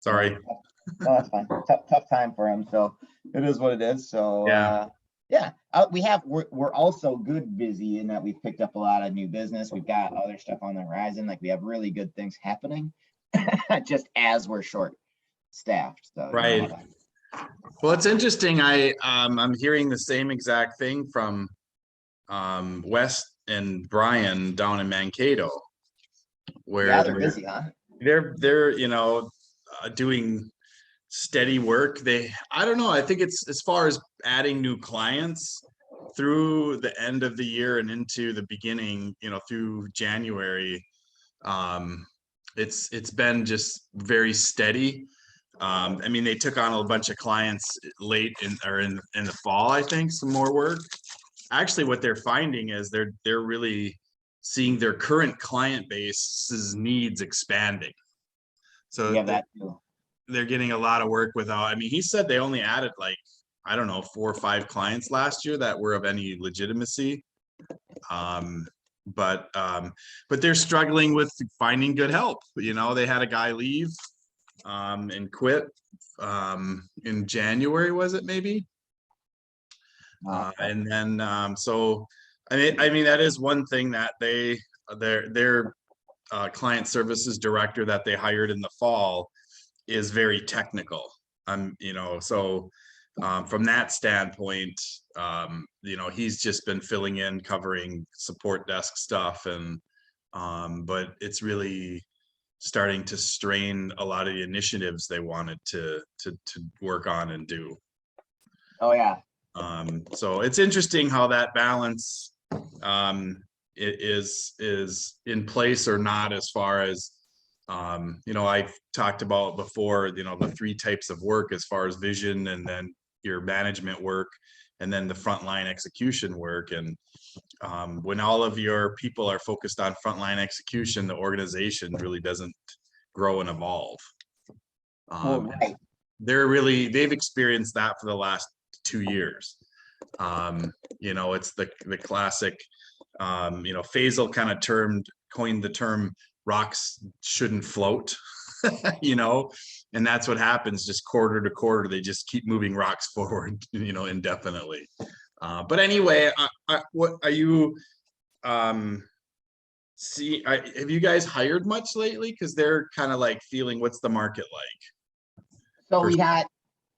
Sorry. No, that's fine. Tough time for him. So it is what it is. So yeah, we're also good busy in that we've picked up a lot of new business. We've got other stuff on the horizon. Like we have really good things happening, just as we're short staffed. So right. Well, it's interesting. I'm hearing the same exact thing from Wes and Brian down in Mankato, where they're busy, huh? They're doing steady work. I don't know. I think it's as far as adding new clients through the end of the year and into the beginning, through January. It's been just very steady. I mean, they took on a bunch of clients late in the fall, I think, some more work. Actually, what they're finding is they're really seeing their current client base's needs expanding. So that too. They're getting a lot of work without, I mean, he said they only added like, I don't know, 4 or 5 clients last year that were of any legitimacy. But they're struggling with finding good help. They had a guy leave and quit in January, was it maybe? And then so I mean that is one thing that their client services director that they hired in the fall is very technical. So from that standpoint, he's just been filling in, covering support desk stuff, and but it's really starting to strain a lot of the initiatives they wanted to work on and do. Oh yeah. So it's interesting how that balance is in place or not, as far as I've talked about before, the 3 types of work as far as vision, and then your management work, and then the frontline execution work. And when all of your people are focused on frontline execution, the organization really doesn't grow and evolve. Right. They've experienced that for the last 2 years. It's the classic, Faisal kind of coined the term rocks shouldn't float, and that's what happens. Just quarter to quarter, they just keep moving rocks forward, indefinitely. But anyway, what are you, have you guys hired much lately? Because they're kind of like feeling, what's the market like? So we got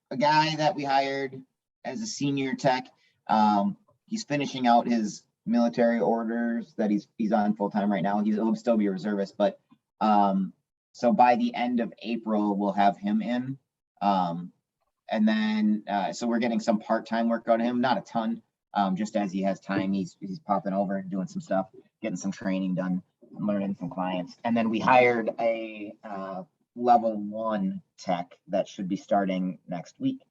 a guy that we hired as a senior tech. He's finishing out his military orders that he's on full time right now. He'll still be a reservist, but so by the end of April we'll have him in, and then so we're getting some part-time work out of him, not a ton, just as he has time. He's popping over and doing some stuff, getting some training done, learning some clients. And then we hired a level 1 tech that should be starting next week.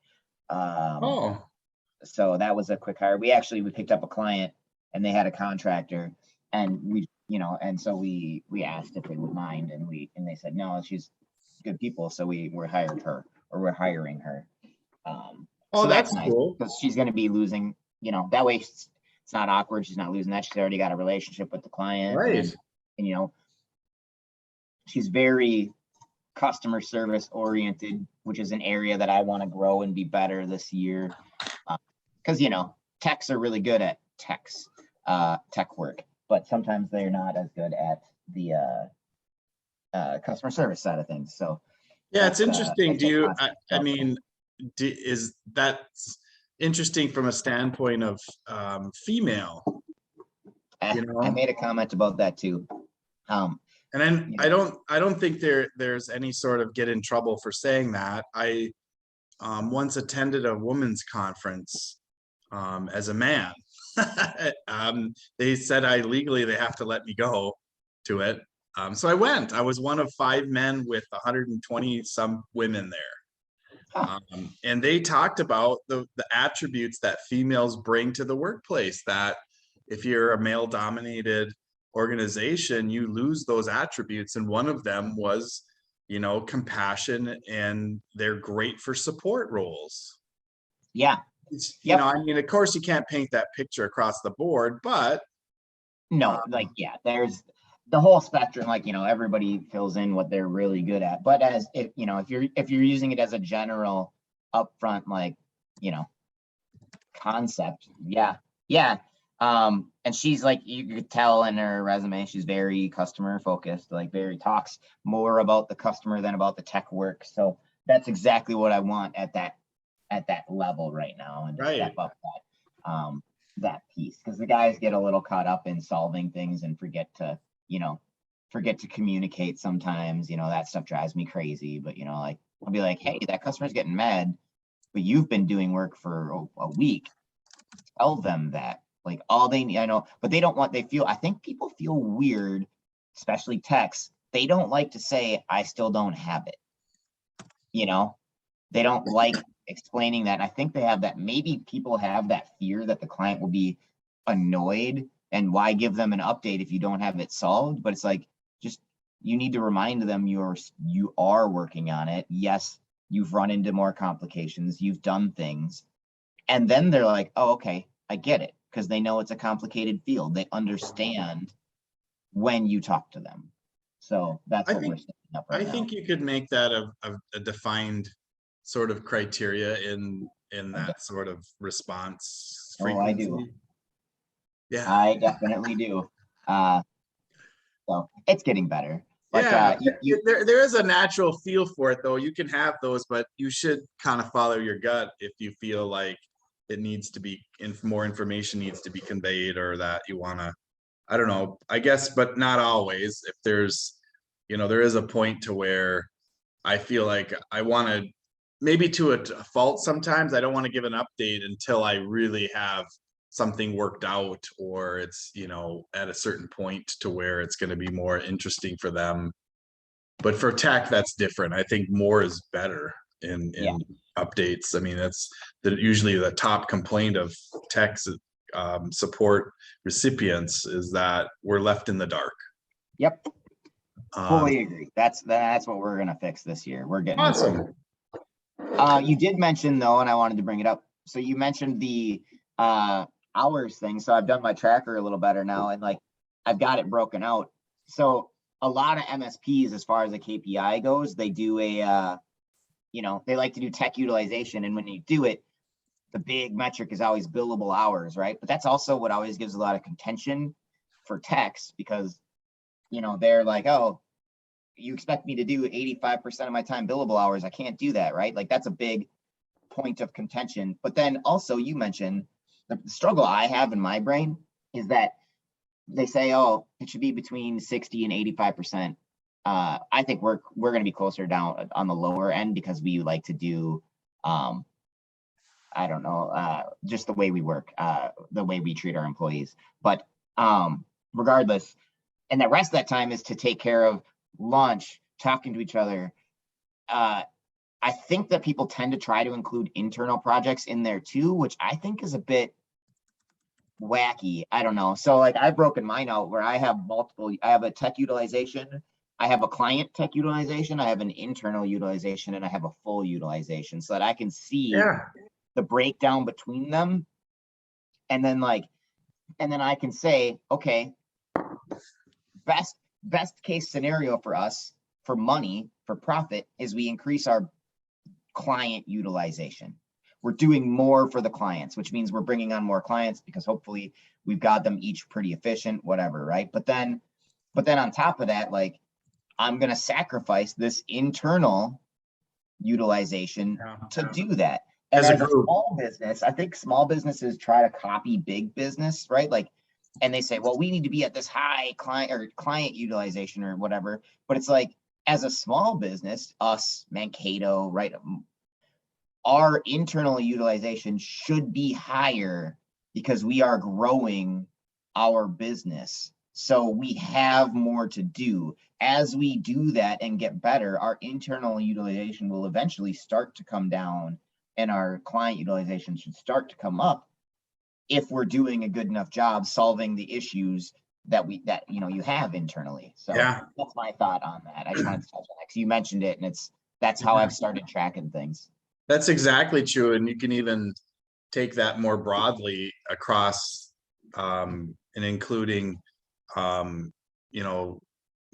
So that was a quick hire. We picked up a client and they had a contractor, and we so we asked if they would mind, and they said no, she's good people, so we're hiring her. So that's nice, cool, because she's going to be losing, that way it's not awkward. She's not losing that. She's already got a relationship with the client, right? And she's very customer service oriented, which is an area that I want to grow and be better this year, because techs are really good at tech work, but sometimes they're not as good at the customer service side of things. So yeah, it's interesting. Is that interesting from a standpoint of female? I made a comment about that too. And then I don't think there's any sort of get in trouble for saying that. I once attended a women's conference as a man. They said they have to let me go to it. So I went. I was one of 5 men with 120 some women there. And they talked about the attributes that females bring to the workplace, that if you're a male dominated organization, you lose those attributes. And one of them was, compassion, and they're great for support roles. Yeah. I mean, of course you can't paint that picture across the board, but no, the whole spectrum, like, everybody fills in what they're really good at. But as if you're using it as a general upfront, like, concept, yeah. And she's like, you could tell in her resume, she's very customer focused, like very talks more about the customer than about the tech work. So that's exactly what I want at that level right now, and to Right. step up that piece, because the guys get a little caught up in solving things and forget to communicate sometimes. That stuff drives me crazy. But like, I'll be like, hey, that customer's getting mad, but you've been doing work for a week. Tell them that. Like, all they need, I know, but they don't want, I think people feel weird, especially techs. They don't like to say, I still don't have it. They don't like explaining that. And I think they have that. Maybe people have that fear that the client will be annoyed, and why give them an update if you don't have it solved? But it's like, just, you need to remind them you are working on it. Yes, you've run into more complications, you've done things. And then they're like, oh, okay, I get it. Because they know it's a complicated field. They understand when you talk to them. So that's what we're setting up right now. I think you could make that a defined sort of criteria in that sort of response frequency. I do. Yeah, I definitely do. So it's getting better. But there is a natural feel for it, though. You can have those, but you should kind of follow your gut if you feel like it needs to be, more information needs to be conveyed, or that you want to, I don't know, I guess, but not always. If there's, there is a point to where I feel like I want to, maybe to a fault sometimes, I don't want to give an update until I really have something worked out, or it's, at a certain point to where it's going to be more interesting for them. But for tech, that's different. I think more is better in updates. I mean, that's usually the top complaint of tech support recipients, is that we're left in the dark. Yep. Fully agree. That's what we're gonna fix this year. We're getting awesome. You did mention, though, and I wanted to bring it up. So you mentioned the hours thing. So I've done my tracker a little better now, and like, I've got it broken out. So a lot of MSPs, as far as the KPI goes, they do they like to do tech utilization. And when you do it, the big metric is always billable hours, right? But that's also what always gives a lot of contention for techs, because, they're like, oh, you expect me to do 85% of my time billable hours. I can't do that, right? Like, that's a big point of contention. But then also, you mentioned the struggle I have in my brain is that they say, oh, it should be between 60 and 85%. I think we're going to be closer down on the lower end, because we like to do, I don't know, just the way we work, the way we treat our employees. But regardless, and the rest of that time is to take care of lunch, talking to each other. I think that people tend to try to include internal projects in there too, which I think is a bit wacky. I don't know. So like, I've broken mine out where I have I have a tech utilization, I have a client tech utilization, I have an internal utilization, and I have a full utilization, so that I can see the breakdown between them. And then I can say, okay, best case scenario for us, for money, for profit, is we increase our client utilization. We're doing more for the clients, which means we're bringing on more clients, because hopefully we've got them each pretty efficient, whatever, right? But then on top of that, like, I'm going to sacrifice this internal utilization to do that. And as a small business, I think small businesses try to copy big business, right? Like, and they say, well, we need to be at this high client utilization or whatever. But it's like, as a small business, us, Mankato, right, our internal utilization should be higher, because we are growing our business. So we have more to do. As we do that and get better, our internal utilization will eventually start to come down, and our client utilization should start to come up, if we're doing a good enough job solving the issues that you have internally. So that's my thought on that. I just wanted to touch on that, because you mentioned it, and that's how I've started tracking things. That's exactly true. And you can even take that more broadly across, and including,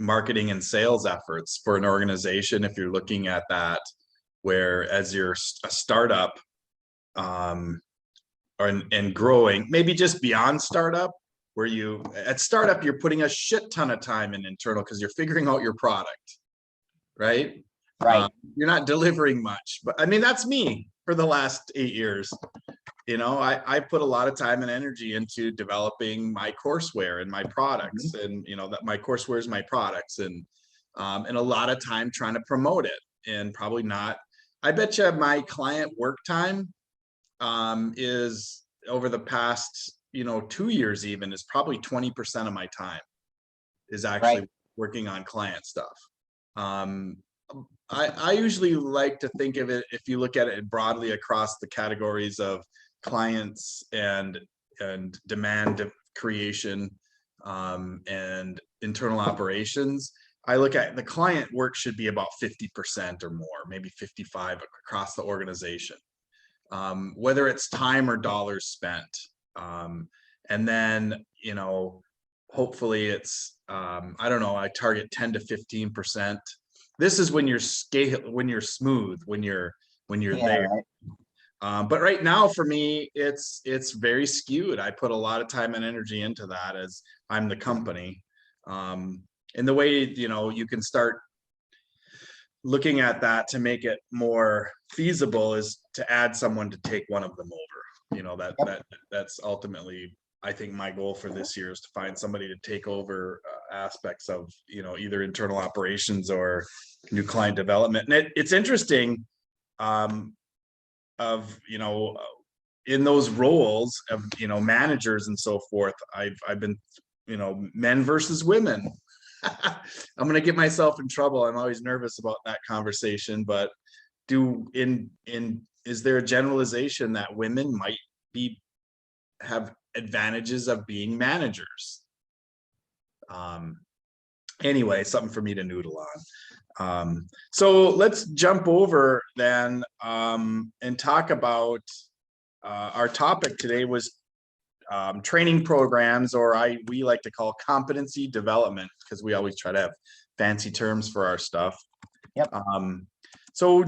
marketing and sales efforts for an organization, if you're looking at that, where as you're a startup, and growing, maybe just beyond startup, where at startup, you're putting a shit ton of time in internal because you're figuring out your product, right? Right. You're not delivering much, but I mean, that's me for the last 8 years. I put a lot of time and energy into developing my courseware and my products, and that my courseware is my products, and a lot of time trying to promote it, and probably not. I bet you my client work time is over the past 2 years even is probably 20% of my time is actually working on client stuff. I usually like to think of it, if you look at it broadly across the categories of clients and demand creation, and internal operations. I look at the client work should be about 50% or more, maybe 55 across the organization, whether it's time or dollars spent. And then, hopefully it's, I don't know, I target 10 to 15%. This is when you're smooth, when you're there. Right. But right now for me, it's very skewed. I put a lot of time and energy into that as I'm the company. And the way, you can start looking at that to make it more feasible is to add someone to take one of them over. That's ultimately, I think, my goal for this year is to find somebody to take over aspects of, either internal operations or new client development. And it's interesting, in those roles of, managers and so forth, I've been, men versus women. I'm going to get myself in trouble. I'm always nervous about that conversation, but is there a generalization that women might have advantages of being managers? Anyway, something for me to noodle on. So let's jump over then, and talk about our topic today was training programs, or we like to call competency development, because we always try to have fancy terms for our stuff. Yep. So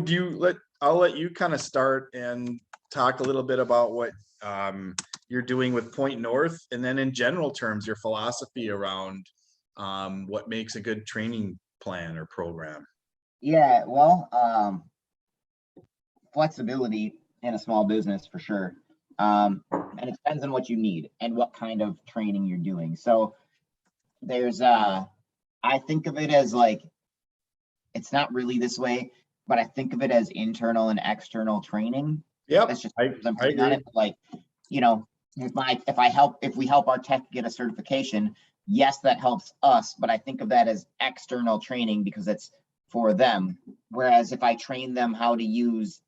I'll let you kind of start and talk a little bit about what you're doing with Point North, and then in general terms, your philosophy around what makes a good training plan or program. Yeah, well, flexibility in a small business for sure. And it depends on what you need and what kind of training you're doing. So there's I think of it as like, it's not really this way, but I think of it as internal and external training. Yep. That's just I putting on it. Like, if we help our tech get a certification, yes, that helps us, but I think of that as external training because it's for them. Whereas if I train them how to use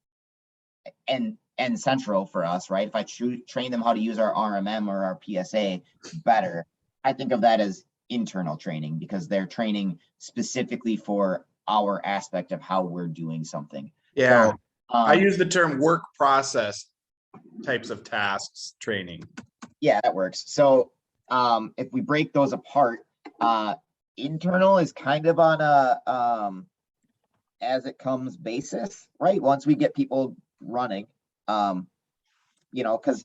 and central for us, right? If I train them how to use our RMM or our PSA better, I think of that as internal training because they're training specifically for our aspect of how we're doing something. Yeah. So, I use the term work process types of tasks training. Yeah, that works. So if we break those apart, internal is kind of on a as it comes basis, right? Once we get people running, because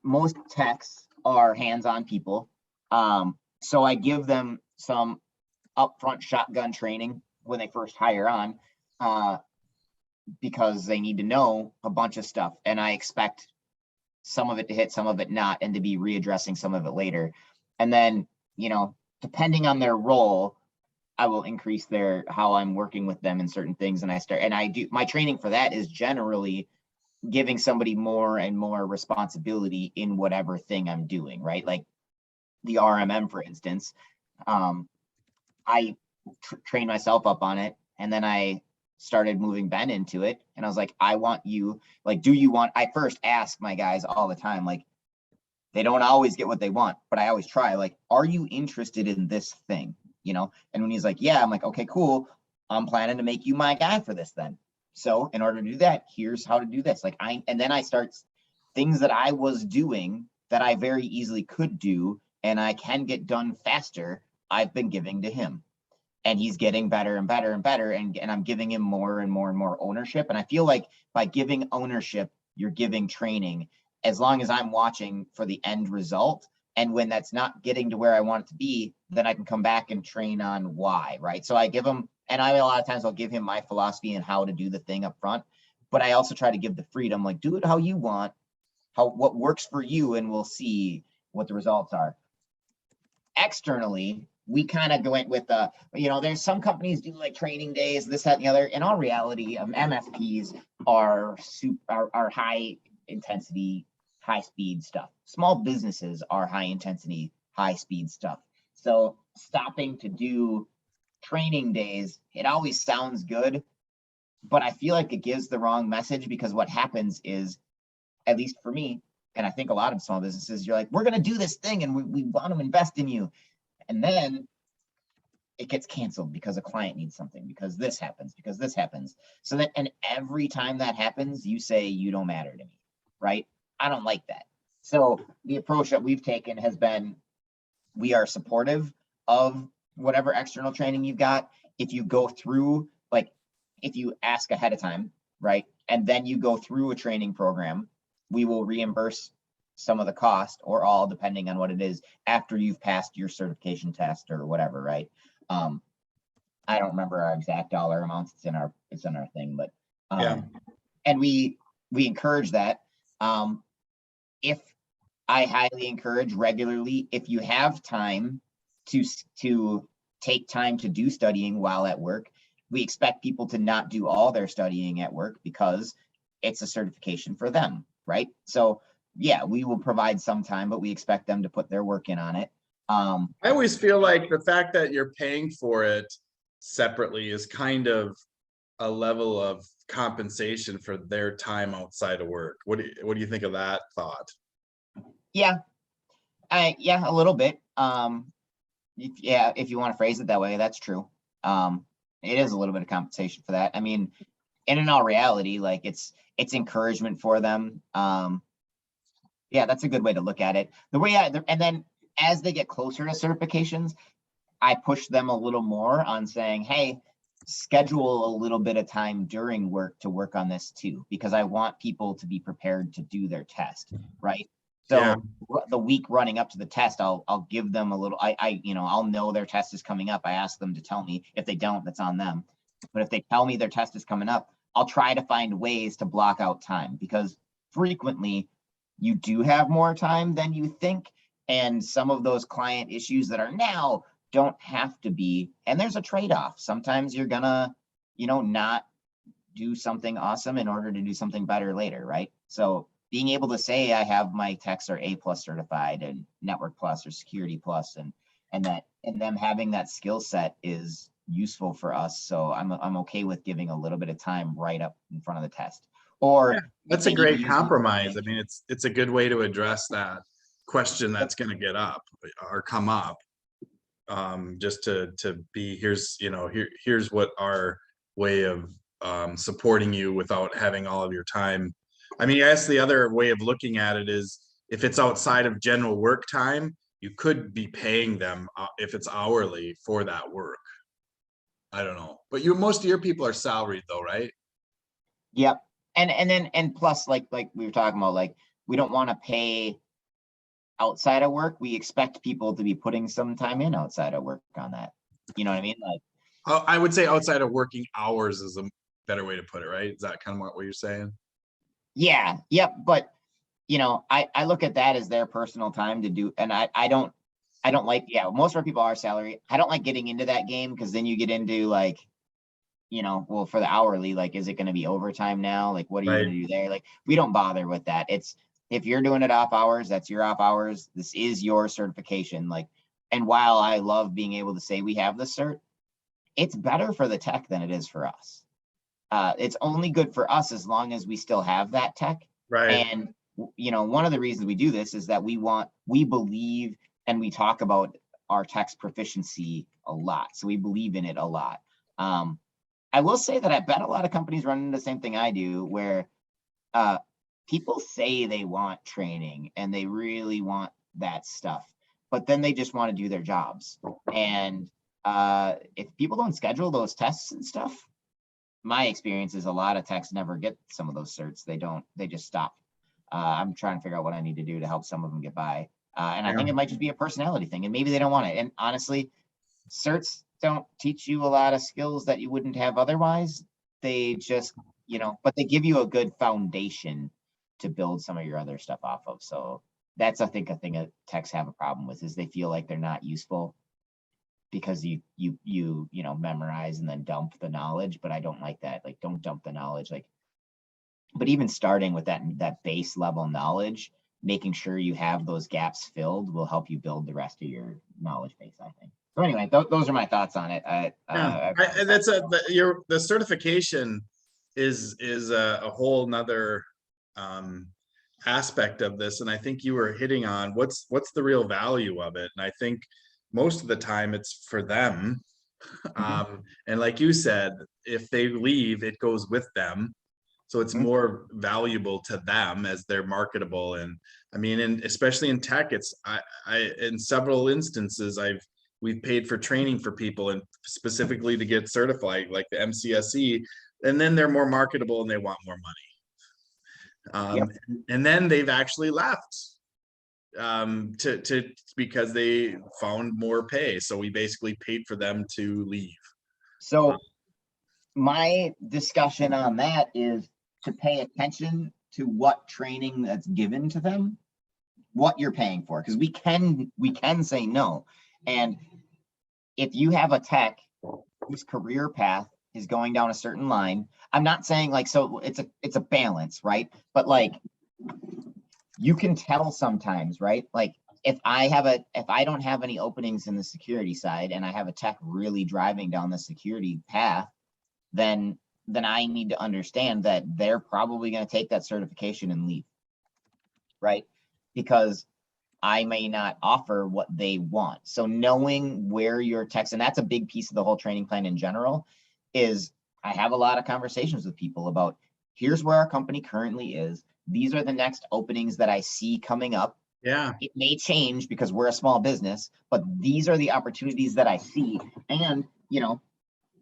most techs are hands-on people. So I give them some upfront shotgun training when they first hire on, because they need to know a bunch of stuff, and I expect some of it to hit, some of it not, and to be readdressing some of it later. And then, depending on their role, I will increase how I'm working with them in certain things. And I do my training for that is generally giving somebody more and more responsibility in whatever thing I'm doing, right? Like the RMM, for instance, I trained myself up on it, and then I started moving Ben into it. And I was like, I want you, like, I first ask my guys all the time, like, they don't always get what they want, but I always try, like, are you interested in this thing? And when he's like, yeah, I'm like, okay, cool. I'm planning to make you my guy for this then. So in order to do that, here's how to do this. And then I start things that I was doing that I very easily could do, and I can get done faster. I've been giving to him. And he's getting better and better and better. And I'm giving him more and more and more ownership. And I feel like by giving ownership, you're giving training, as long as I'm watching for the end result. And when that's not getting to where I want it to be, then I can come back and train on why, right? So I give him, and a lot of times I'll give him my philosophy and how to do the thing up front. But I also try to give the freedom, like, do it how you want, what works for you, and we'll see what the results are. Externally, we kind of went with there's some companies do like training days, this, that, and the other. In all reality, MSPs are high intensity, high speed stuff. Small businesses are high intensity, high speed stuff. So stopping to do training days, it always sounds good, but I feel like it gives the wrong message, because what happens is, at least for me, and I think a lot of small businesses, you're like, we're going to do this thing and we want to invest in you. And then it gets canceled because a client needs something, because this happens, because this happens. So that, and every time that happens, you say, you don't matter to me, right? I don't like that. So the approach that we've taken has been, we are supportive of whatever external training you've got. If you go through, like, if you ask ahead of time, right? And then you go through a training program, we will reimburse some of the cost, or all, depending on what it is, after you've passed your certification test or whatever, right? I don't remember our exact dollar amounts. It's in our thing, but and we encourage that. If I highly encourage regularly, if you have time to take time to do studying while at work, we expect people to not do all their studying at work, because it's a certification for them, right? So yeah, we will provide some time, but we expect them to put their work in on it. I always feel like the fact that you're paying for it separately is kind of a level of compensation for their time outside of work. What do you think of that thought? Yeah, a little bit. If you want to phrase it that way, that's true. It is a little bit of compensation for that. I mean, and in all reality, like, it's encouragement for them. Yeah, that's a good way to look at it. And then as they get closer to certifications, I push them a little more on saying, hey, schedule a little bit of time during work to work on this too, because I want people to be prepared to do their test, right? So the week running up to the test, I'll give them a little, I'll know their test is coming up. I ask them to tell me. If they don't, that's on them. But if they tell me their test is coming up, I'll try to find ways to block out time, because frequently you do have more time than you think. And some of those client issues that are now don't have to be, and there's a trade-off. Sometimes you're gonna, not do something awesome in order to do something better later, right? So being able to say, I have my techs are A+ certified and Network Plus or Security Plus, and them having that skill set is useful for us. So I'm okay with giving a little bit of time right up in front of the test. Or that's a great compromise. I mean, it's a good way to address that question that's going to get up or come up. Just to be, here's what our way of supporting you without having all of your time. I mean, I guess the other way of looking at it is, if it's outside of general work time, you could be paying them if it's hourly for that work. I don't know, but most of your people are salaried though, right? Yep. And plus, like we were talking about, like, we don't want to pay outside of work. We expect people to be putting some time in outside of work on that. You know what I mean? Like, I would say outside of working hours is a better way to put it, right? Is that kind of what you're saying? Yeah. Yep. But I look at that as their personal time to do, and I don't like, most of our people are salary. I don't like getting into that game, because then you get into, like, well, for the hourly, like, is it going to be overtime now? Like, what are you going to do there? Like, we don't bother with that. It's, if you're doing it off hours, that's your off hours. This is your certification. Like, and while I love being able to say we have the cert, it's better for the tech than it is for us. It's only good for us as long as we still have that tech. Right. And, one of the reasons we do this is that we believe, and we talk about our tech's proficiency a lot. So we believe in it a lot. I will say that I bet a lot of companies run into the same thing I do, where people say they want training and they really want that stuff, but then they just want to do their jobs. And if people don't schedule those tests and stuff, my experience is a lot of techs never get some of those certs. They just stop. I'm trying to figure out what I need to do to help some of them get by. And I think it might just be a personality thing, and maybe they don't want it. And honestly, certs don't teach you a lot of skills that you wouldn't have otherwise. They just, but they give you a good foundation to build some of your other stuff off of. So that's, I think, a thing that techs have a problem with, is they feel like they're not useful because you memorize and then dump the knowledge. But I don't like that. Like, don't dump the knowledge. Like, but even starting with that base level knowledge, making sure you have those gaps filled will help you build the rest of your knowledge base, I think. So anyway, those are my thoughts on it. The certification is a whole nother aspect of this, and I think you were hitting on what's the real value of it. And I think most of the time it's for them, and like you said, if they leave, it goes with them. So it's more valuable to them as they're marketable. And I mean, and especially in tech, it's I in several instances we've paid for training for people, and specifically to get certified, like the MCSE, and then they're more marketable and they want more money. And then they've actually left because they found more pay. So we basically paid for them to leave. So my discussion on that is to pay attention to what training that's given to them, what you're paying for, because we can say no. And if you have a tech whose career path is going down a certain line, I'm not saying like, so it's a balance, right? But like, you can tell sometimes, right? Like, if I don't have any openings in the security side and I have a tech really driving down the security path, then I need to understand that they're probably going to take that certification and leave, right? Because I may not offer what they want. So knowing where your techs, and that's a big piece of the whole training plan in general, is I have a lot of conversations with people about, here's where our company currently is. These are the next openings that I see coming up. Yeah. It may change because we're a small business, but these are the opportunities that I see. And,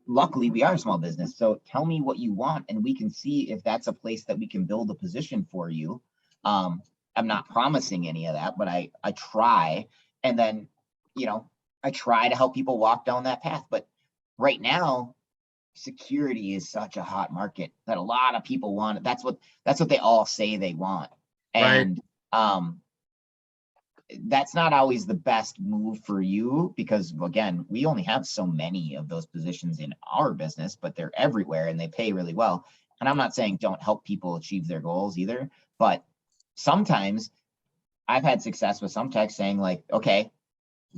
luckily we are a small business. So tell me what you want and we can see if that's a place that we can build a position for you. I'm not promising any of that, but I try. And then, I try to help people walk down that path. But right now, security is such a hot market that a lot of people want. That's what they all say they want. And that's not always the best move for you, because again, we only have so many of those positions in our business, but they're everywhere and they pay really well. And I'm not saying don't help people achieve their goals either, but sometimes I've had success with some techs saying like, okay,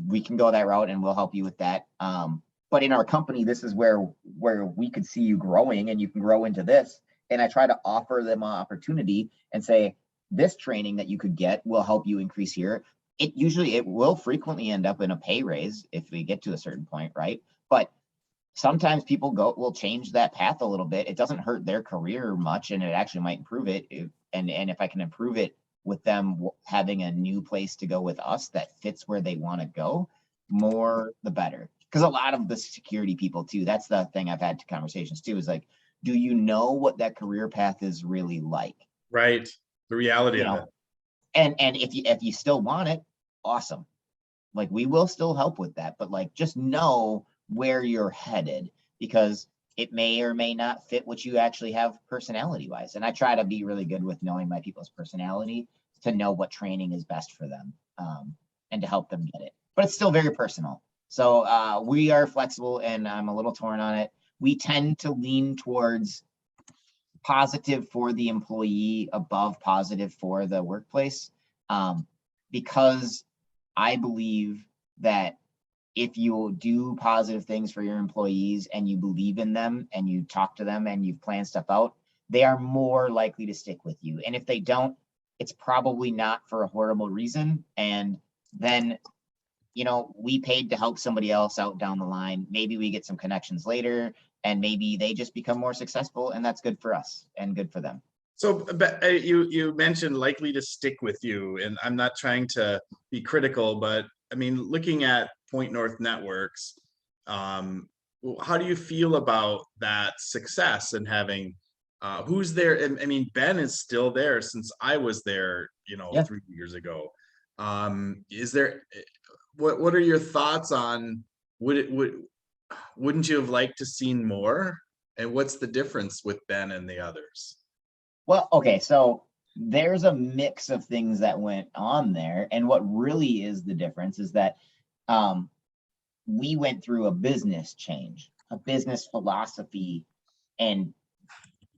we can go that route and we'll help you with that. But in our company, this is where we could see you growing and you can grow into this. And I try to offer them an opportunity and say, this training that you could get will help you increase here. It will frequently end up in a pay raise if we get to a certain point, right? But sometimes people will change that path a little bit. It doesn't hurt their career much, and it actually might improve it. And if I can improve it with them having a new place to go with us that fits where they want to go, more the better. Because a lot of the security people too, that's the thing I've had conversations too, is like, do you know what that career path is really like? Right. The reality of it. And if you still want it, awesome. Like, we will still help with that, but like, just know where you're headed, because it may or may not fit what you actually have personality wise. And I try to be really good with knowing my people's personality to know what training is best for them, and to help them get it. But it's still very personal. So we are flexible, and I'm a little torn on it. We tend to lean towards positive for the employee above positive for the workplace, because I believe that if you do positive things for your employees and you believe in them and you talk to them and you've planned stuff out, they are more likely to stick with you. And if they don't, it's probably not for a horrible reason. And then, we paid to help somebody else out down the line. Maybe we get some connections later, and maybe they just become more successful, and that's good for us and good for them. So you mentioned likely to stick with you, and I'm not trying to be critical, but I mean, looking at Point North Networks, how do you feel about that success and having, who's there? And I mean, Ben is still there since I was there, Yeah. 3 years ago. Is there, what are your thoughts on, wouldn't you have liked to seen more? And what's the difference with Ben and the others? Well, okay, so there's a mix of things that went on there, and what really is the difference is that we went through a business change, a business philosophy, and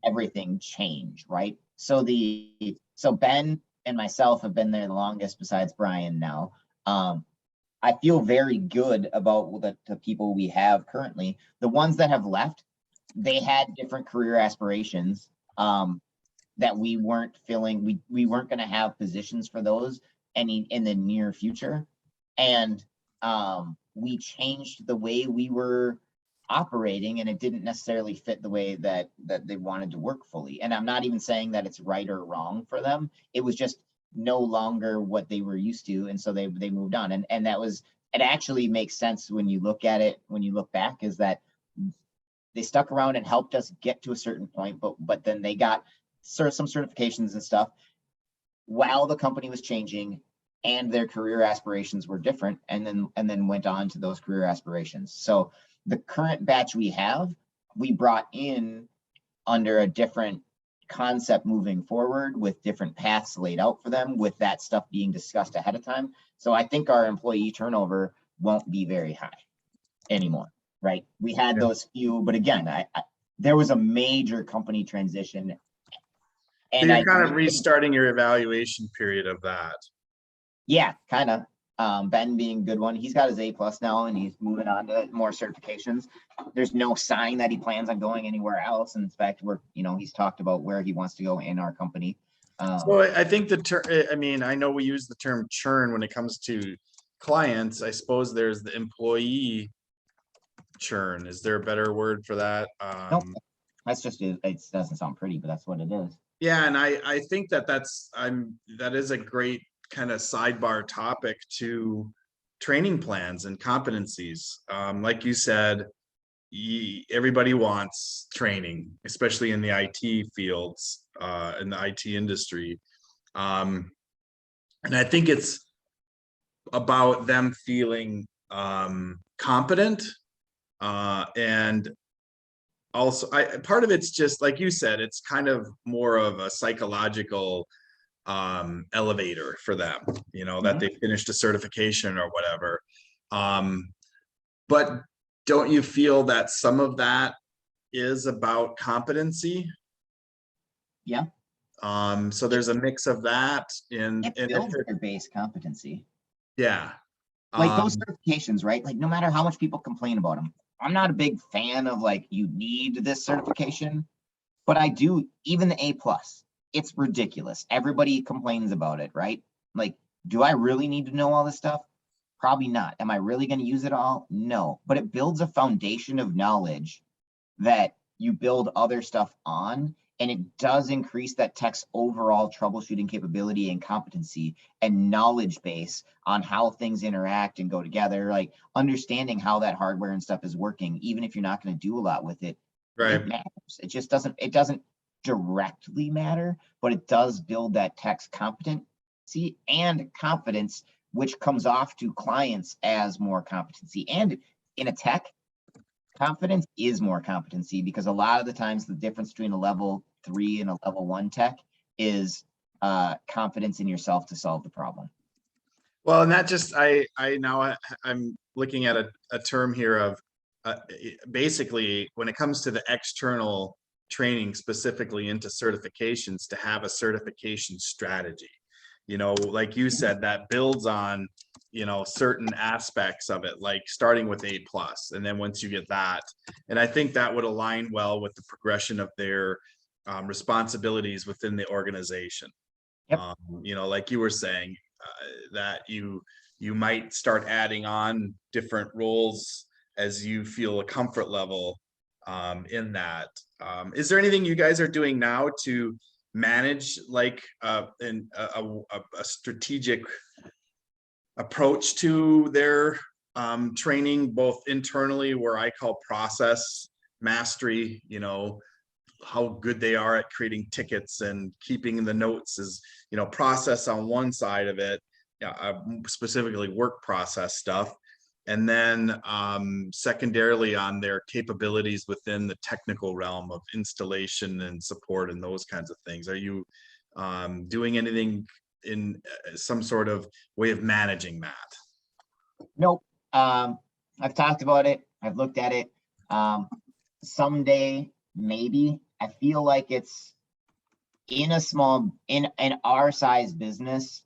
everything changed, right? So Ben and myself have been there the longest besides Brian now. I feel very good about the people we have currently. The ones that have left, they had different career aspirations that we weren't filling. We weren't going to have positions for those any in the near future, and we changed the way we were operating, and it didn't necessarily fit the way that they wanted to work fully. And I'm not even saying that it's right or wrong for them. It was just no longer what they were used to, and so they moved on. And that was, it actually makes sense when you look at it, when you look back, is that they stuck around and helped us get to a certain point, but then they got some certifications and stuff while the company was changing, and their career aspirations were different, and then went on to those career aspirations. So the current batch we have, we brought in under a different concept moving forward, with different paths laid out for them, with that stuff being discussed ahead of time. So I think our employee turnover won't be very high anymore, right? We had those few, but again, there was a major company transition. So you're kind of restarting your evaluation period of that. Yeah, kind of. Ben being a good one. He's got his A+ now, and he's moving on to more certifications. There's no sign that he plans on going anywhere else. In fact, he's talked about where he wants to go in our company. So I think the term, I mean, I know we use the term churn when it comes to clients. I suppose there's the employee churn. Is there a better word for that? Nope. That's just, it doesn't sound pretty, but that's what it is. Yeah, and I think that is a great kind of sidebar topic to training plans and competencies. Like you said, everybody wants training, especially in the IT fields, in the IT industry. And I think it's about them feeling competent, and also part of it's just like you said, it's kind of more of a psychological elevator for them, that they finished a certification or whatever. But don't you feel that some of that is about competency? Yeah. So there's a mix of that in builds their base competency. Yeah. Like those certifications, right? Like no matter how much people complain about them, I'm not a big fan of like, you need this certification, but I do. Even the A+, it's ridiculous. Everybody complains about it, right? Like, do I really need to know all this stuff? Probably not. Am I really going to use it all? No, but it builds a foundation of knowledge that you build other stuff on, and it does increase that tech's overall troubleshooting capability and competency and knowledge base on how things interact and go together, like understanding how that hardware and stuff is working, even if you're not going to do a lot with it. Right. It matters. It doesn't directly matter, but it does build that tech's competency and confidence, which comes off to clients as more competency. And in a tech, confidence is more competency, because a lot of the times the difference between a level 3 and a level 1 tech is confidence in yourself to solve the problem. Well, and that just, I'm looking at a term here of basically when it comes to the external training, specifically into certifications, to have a certification strategy, like you said, that builds on, certain aspects of it, like starting with A+, and then once you get that, and I think that would align well with the progression of their responsibilities within the organization. Yep. Like you were saying, that you might start adding on different roles as you feel a comfort level in that. Is there anything you guys are doing now to manage like a strategic approach to their training, both internally, where I call process mastery, you know, how good they are at creating tickets and keeping the notes is, you know, process on one side of it, specifically work process stuff. And then secondarily on their capabilities within the technical realm of installation and support and those kinds of things. Are you doing anything in some sort of way of managing that? Nope. I've talked about it. I've looked at it. Someday, maybe. I feel like it's in our size business.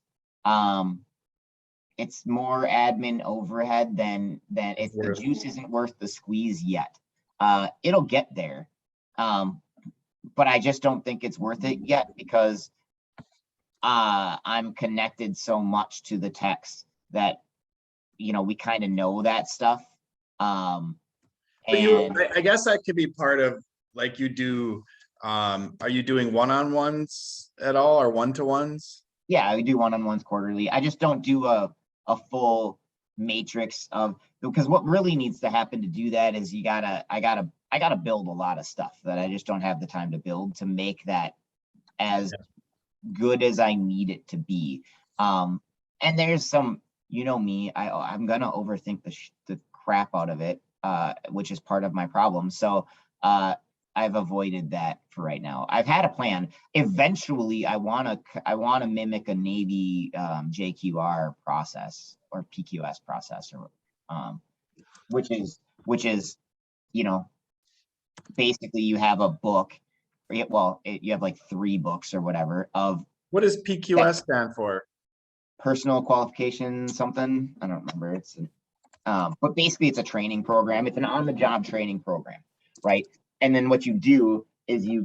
It's more admin overhead than if the juice isn't worth the squeeze yet. It'll get there. But I just don't think it's worth it yet because I'm connected so much to the text that, you know, we kind of know that stuff. But And I guess that could be part of, like, you do, are you doing one-on-ones at all, or one-to-ones? yeah, we do one-on-ones quarterly. I just don't do a full matrix of, because what really needs to happen to do that is I gotta build a lot of stuff that I just don't have the time to build to make that as good as I need it to be. And there's some, you know me, I'm gonna overthink the crap out of it, which is part of my problem. So I've avoided that for right now. I've had a plan. Eventually, I wanna mimic a Navy JQR process or PQS process, or which is, you know, basically you have a book. You have like 3 books or whatever of. What does PQS stand for? Personal qualification something. I don't remember. It's but basically it's a training program. It's an on-the-job training program, right? And then what you do is you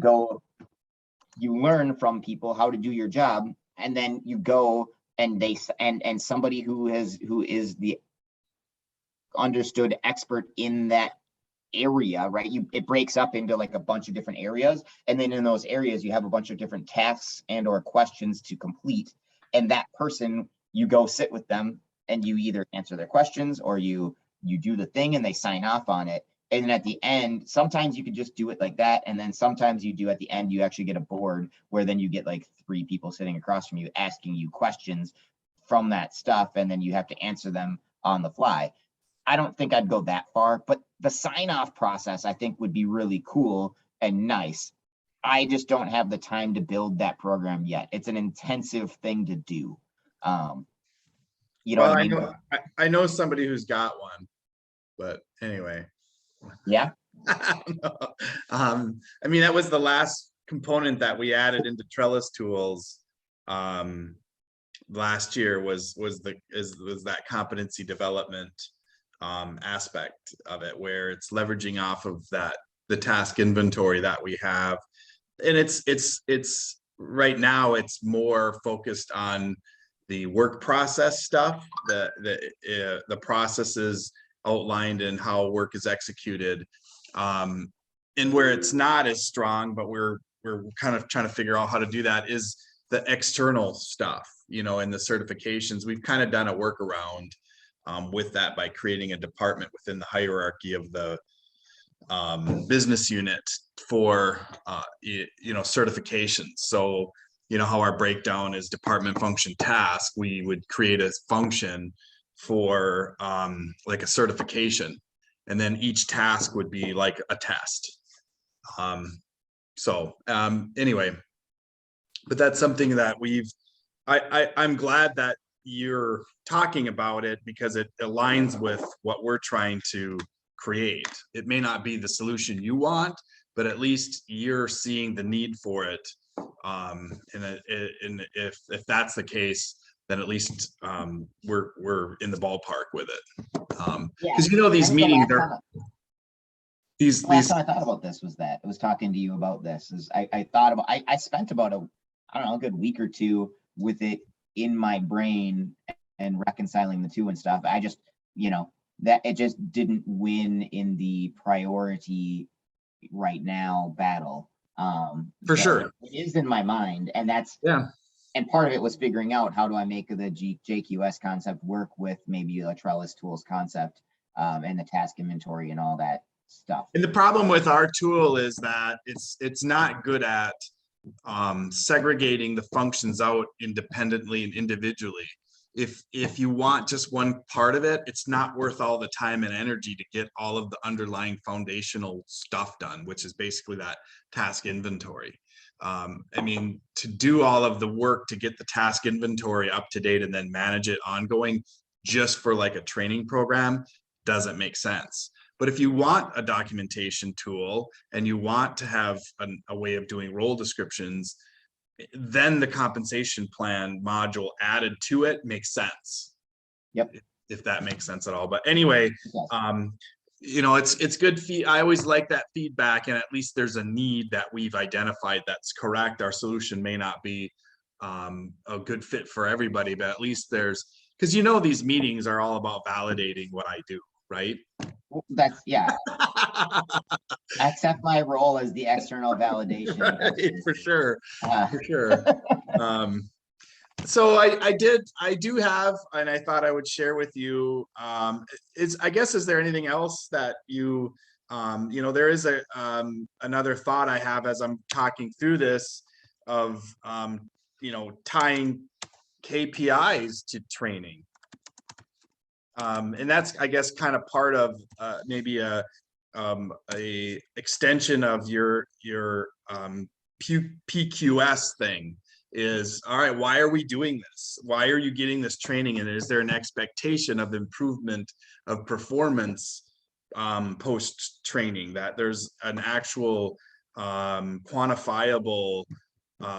learn from people how to do your job, and then you go and and somebody who is the understood expert in that area, right? It breaks up into like a bunch of different areas, and then in those areas you have a bunch of different tasks and or questions to complete, and that person, you go sit with them and you either answer their questions or you do the thing and they sign off on it. And then at the end, sometimes you could just do it like that, and then sometimes you do at the end, you actually get a board where then you get like 3 people sitting across from you asking you questions from that stuff, and then you have to answer them on the fly. I don't think I'd go that far, but the sign-off process I think would be really cool and nice. I just don't have the time to build that program yet. It's an intensive thing to do. You know what I mean? I know somebody who's got one, but anyway. Yeah. I don't know. I mean, that was the last component that we added into Trellis tools last year was that competency development aspect of it, where it's leveraging off of the task inventory that we have. And it's right now it's more focused on the work process stuff, the processes outlined and how work is executed, and where it's not as strong, but we're kind of trying to figure out how to do that, is the external stuff, you know, and the certifications. We've kind of done a workaround with that by creating a department within the hierarchy of the business unit for you know, certifications. So you know how our breakdown is department function task, we would create a function for like a certification, and then each task would be like a test. Anyway, but that's something that I'm glad that you're talking about it, because it aligns with what we're trying to create. It may not be the solution you want, but at least you're seeing the need for it. And if that's the case, then at least we're in the ballpark with it. Because you know, these meetings are these last time I thought about this was that I was talking to you about this. Is I thought about, I spent about a good week or 2 with it in my brain and reconciling the two and stuff. I just, you know, that it just didn't win in the priority right now battle. For so sure it is in my mind, and that's, yeah. and part of it was figuring out how do I make the JQS concept work with maybe a Trellis tools concept, and the task inventory and all that stuff. And the problem with our tool is that it's not good at segregating the functions out independently and individually. If you want just one part of it, it's not worth all the time and energy to get all of the underlying foundational stuff done, which is basically that task inventory. I mean, to do all of the work to get the task inventory up to date and then manage it ongoing just for like a training program doesn't make sense. But if you want a documentation tool and you want to have a way of doing role descriptions, then the compensation plan module added to it makes sense. Yep. If that makes sense at all. But anyway, you know, it's good. I always like that feedback, and at least there's a need that we've identified that's correct. Our solution may not be a good fit for everybody, but at least there's, because you know these meetings are all about validating what I do, right? That's, yeah. Accept my role as the external validation. Right, for sure. For sure. So I do have, and I thought I would share with you, I guess, is there anything else that you, you know, there is another thought I have as I'm talking through this of, you know, tying KPIs to training. And that's, I guess, kind of part of maybe a extension of your PQS thing is, all right, why are we doing this? Why are you getting this training? And is there an expectation of improvement of performance post training, that there's an actual quantifiable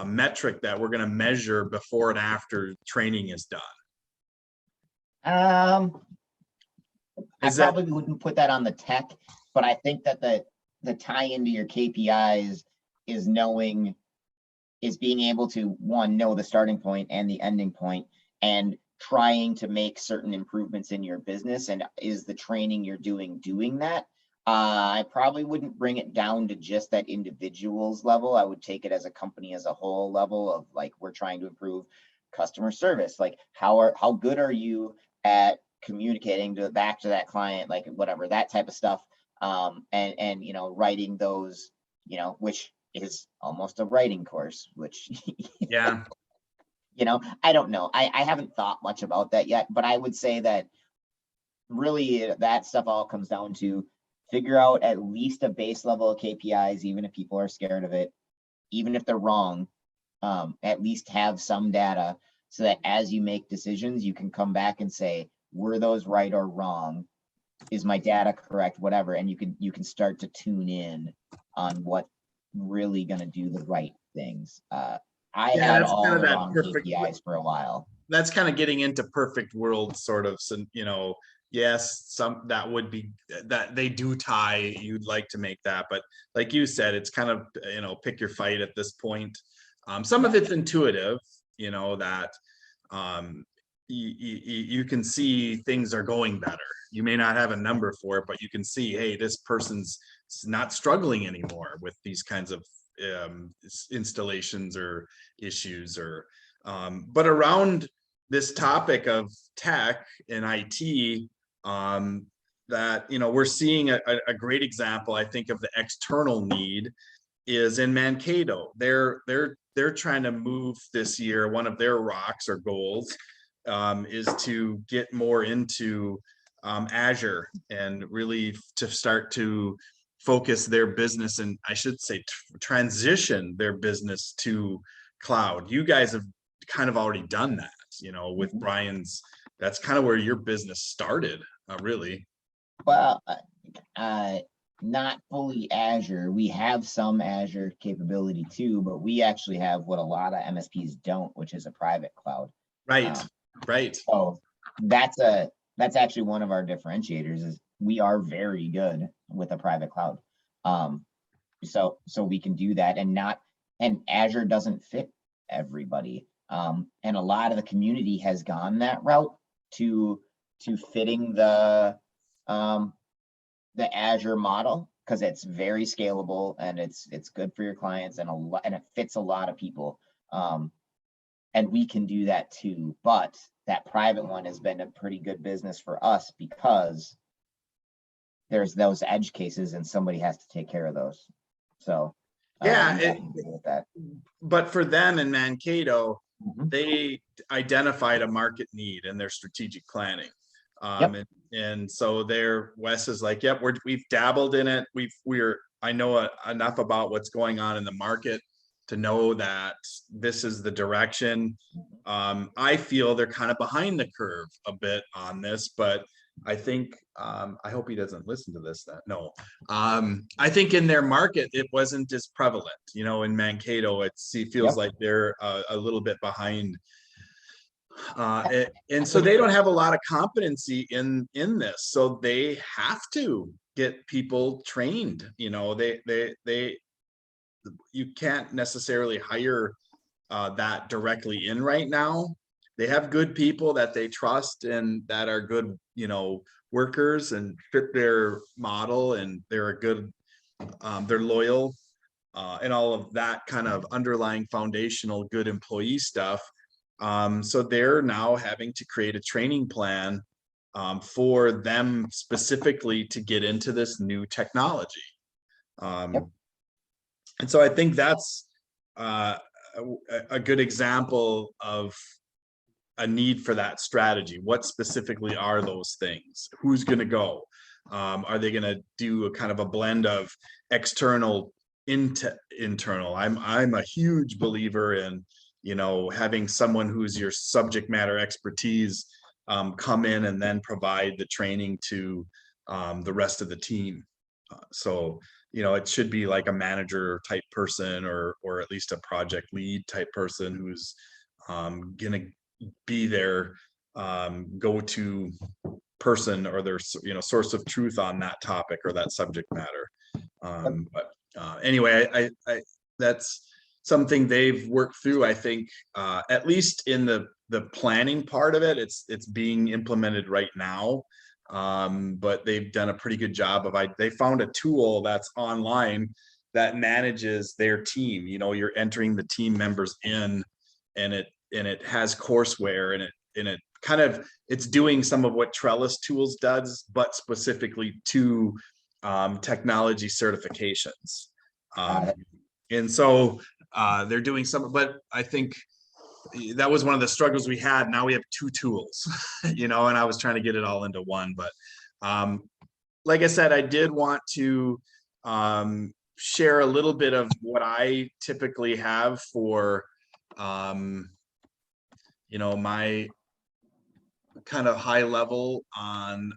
metric that we're going to measure before and after training is done? I probably wouldn't put that on the tech, but I think that the tie into your KPIs is being able to, one, know the starting point and the ending point, and trying to make certain improvements in your business. And is the training you're doing that? I probably wouldn't bring it down to just that individual's level. I would take it as a company as a whole level of, like, we're trying to improve customer service. Like, how good are you at communicating back to that client, like whatever, that type of stuff. And you know, writing those, you know, which is almost a writing course, which yeah, you know, I don't know. I haven't thought much about that yet, but I would say that really that stuff all comes down to figure out at least a base level of KPIs, even if people are scared of it, even if they're wrong, at least have some data so that as you make decisions, you can come back and say, were those right or wrong? Is my data correct? Whatever. And you can start to tune in on what really going to do the right things. I had all kind of the wrong KPIs for a while. That's kind of getting into perfect world sort of, you know, yes, some that would be that they do tie, you'd like to make that, but like you said, it's kind of, you know, pick your fight at this point. Some of it's intuitive, you know, that you can see things are going better. You may not have a number for it, but you can see, hey, this person's not struggling anymore with these kinds of installations or issues, or but around this topic of tech and IT, that, you know, we're seeing a great example, I think, of the external need is in Mankato. They're trying to move this year. One of their rocks or goals is to get more into Azure, and really to start to focus their business, and I should say transition their business to cloud. You guys have kind of already done that, you know, with Brian's, that's kind of where your business started, really. Well, not fully Azure. We have some Azure capability too, but we actually have what a lot of MSPs don't, which is a private cloud. Right, right. So that's actually one of our differentiators, is we are very good with a private cloud. So we can do that, and Azure doesn't fit everybody. And a lot of the community has gone that route to fitting the Azure model, because it's very scalable and it's good for your clients, and it fits a lot of people. and we can do that too. But that private one has been a pretty good business for us because there's those edge cases and somebody has to take care of those. So Yeah, we definitely agree with that. but for them in Mankato, Mhm. they identified a market need in their strategic planning. Yep. And so there, Wes is like, yep, we've dabbled in it. I know enough about what's going on in the market to know that this is the direction. I feel they're kind of behind the curve a bit on this, but I think, I hope he doesn't listen to this. No, I think in their market, it wasn't as prevalent, in Mankato, it feels Yep. like they're a little bit behind. And so they don't have a lot of competency in this. So they have to get people trained, you can't necessarily hire that directly in right now. They have good people that they trust and that are good, workers and fit their model, and they're a good, they're loyal, and all of that kind of underlying foundational good employee stuff. So they're now having to create a training plan for them specifically to get into this new technology. Yep. And so I think that's a good example of a need for that strategy. What specifically are those things? Who's going to go? Are they going to do a kind of a blend of external into internal? I'm a huge believer in, having someone who's your subject matter expertise come in and then provide the training to the rest of the team. So it should be like a manager type person, or at least a project lead type person who's gonna be their go-to person, or their source of truth on that topic or that subject matter. But anyway, I that's something they've worked through. I think at least in the planning part of it, it's being implemented right now. But they've done a pretty good job of they found a tool that's online that manages their team. You're entering the team members in, and it has courseware, and it kind of, it's doing some of what Trellis tools does, but specifically to technology certifications. And so they're doing some, but I think that was one of the struggles we had. Now we have two tools, and I was trying to get it all into one. But like I said, I did want to share a little bit of what I typically have for, my kind of high level on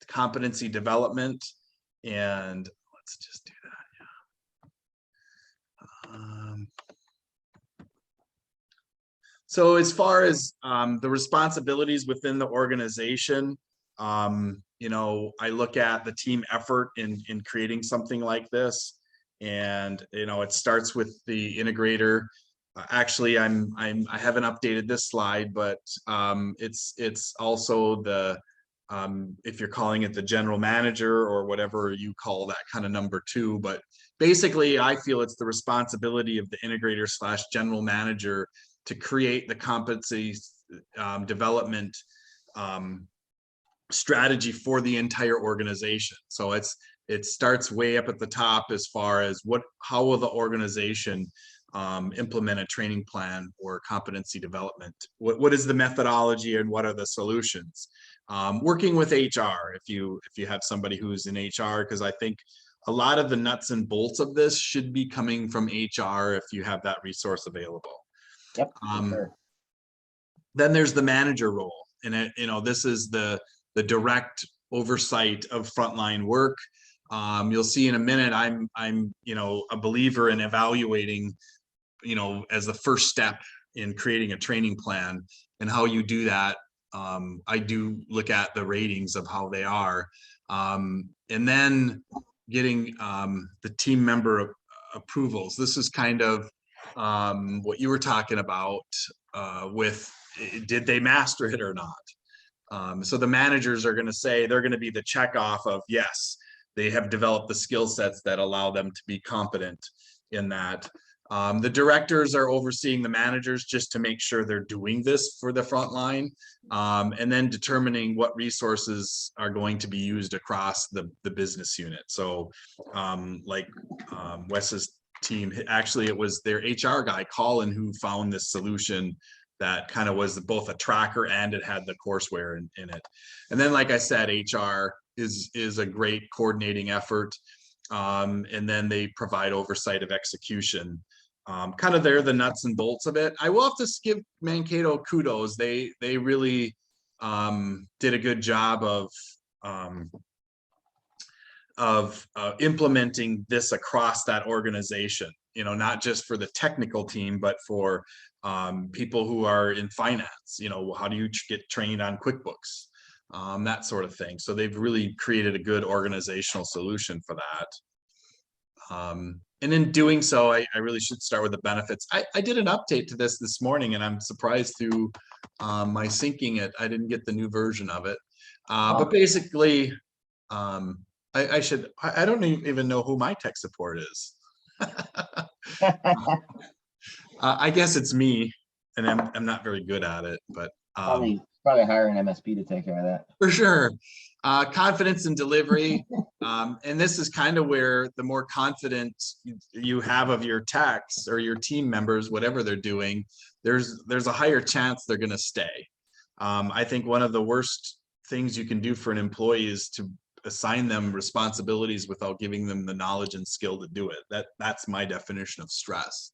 competency development. And let's just do that. So as far as the responsibilities within the organization, I look at the team effort in creating something like this. And, it starts with the integrator. Actually, I haven't updated this slide, but it's also the, if you're calling it the general manager or whatever you call that kind of number two, but basically I feel it's the responsibility of the integrator / general manager to create the competency development strategy for the entire organization. So it starts way up at the top as far as how will the organization implement a training plan or competency development? What is the methodology and what are the solutions? Working with HR, if you have somebody who's in HR, because I think a lot of the nuts and bolts of this should be coming from HR if you have that resource available. Yep. Sure. Then there's the manager role, and this is the direct oversight of frontline work. You'll see in a minute, I'm a believer in evaluating, as the first step in creating a training plan. And how you do that, I do look at the ratings of how they are, and then getting the team member approvals. This is kind of what you were talking about with, did they master it or not? So the managers are going to say, they're going to be the check off of, yes, they have developed the skill sets that allow them to be competent in that. The directors are overseeing the managers just to make sure they're doing this for the front line, and then determining what resources are going to be used across the business unit. So Wes's team, actually it was their HR guy, Colin, who found this solution that kind of was both a tracker and it had the courseware in it. And then, like I said, HR is a great coordinating effort. And then they provide oversight of execution. Kind of they're the nuts and bolts of it. I will have to give Mankato kudos. They really did a good job of implementing this across that organization. You know, not just for the technical team, but for people who are in finance. You know, how do you get trained on QuickBooks? That sort of thing. So they've really created a good organizational solution for that. And in doing so, I really should start with the benefits. I did an update to this morning, and I'm surprised through my syncing it, I didn't get the new version of it. But basically, I don't even know who my tech support is. I guess it's me, and I'm not very good at it, but probably hire an MSP to take care of that. For sure. Confidence in delivery. And this is kind of where the more confident you have of your techs or your team members, whatever they're doing, there's a higher chance they're going to stay. I think one of the worst things you can do for an employee is to assign them responsibilities without giving them the knowledge and skill to do it. That's my definition of stress.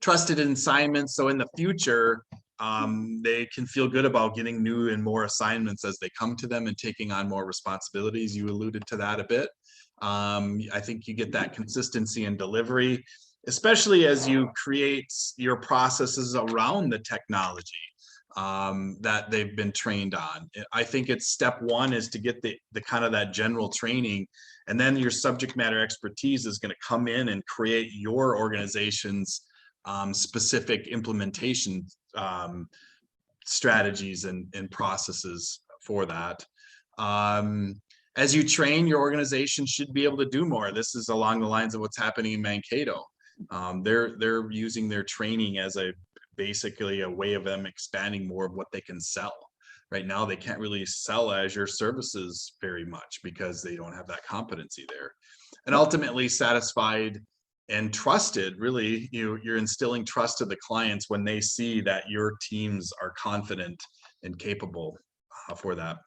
Trusted assignments. So in the future, they can feel good about getting new and more assignments as they come to them and taking on more responsibilities. You alluded to that a bit. I think you get that consistency in delivery, especially as you create your processes around the technology that they've been trained on. I think it's step one is to get the kind of that general training, and then your subject matter expertise is going to come in and create your organization's specific implementation strategies and processes for that. As you train, your organization should be able to do more. This is along the lines of what's happening in Mankato. They're using their training as basically a way of them expanding more of what they can sell. Right now, they can't really sell Azure services very much because they don't have that competency there. And ultimately, satisfied and trusted, really, you're instilling trust to the clients when they see that your teams are confident and capable for that.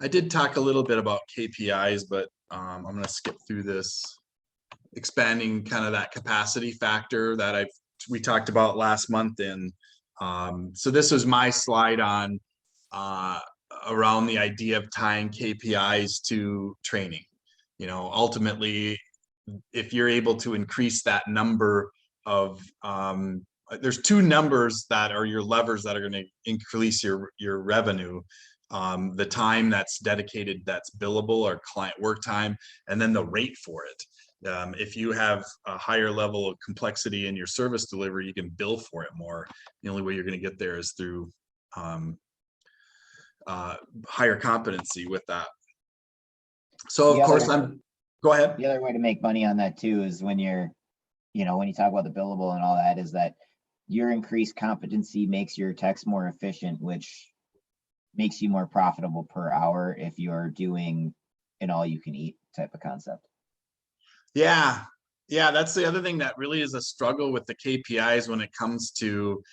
I did talk a little bit about KPIs, but I'm going to skip through this, expanding kind of that capacity factor that we talked about last month. And so this was my slide on around the idea of tying KPIs to training. You know, ultimately, if you're able to increase that number of there's two numbers that are your levers that are going to increase your revenue. The time that's dedicated, that's billable, or client work time, and then the rate for it. If you have a higher level of complexity in your service delivery, you can bill for it more. The only way you're going to get there is through higher competency with that. So of course, go ahead. The other way to make money on that too is when you're, when you talk about the billable and all that, is that your increased competency makes your techs more efficient, which makes you more profitable per hour if you're doing an all-you-can-eat type of concept. Yeah, that's the other thing that really is a struggle with the KPIs when it comes to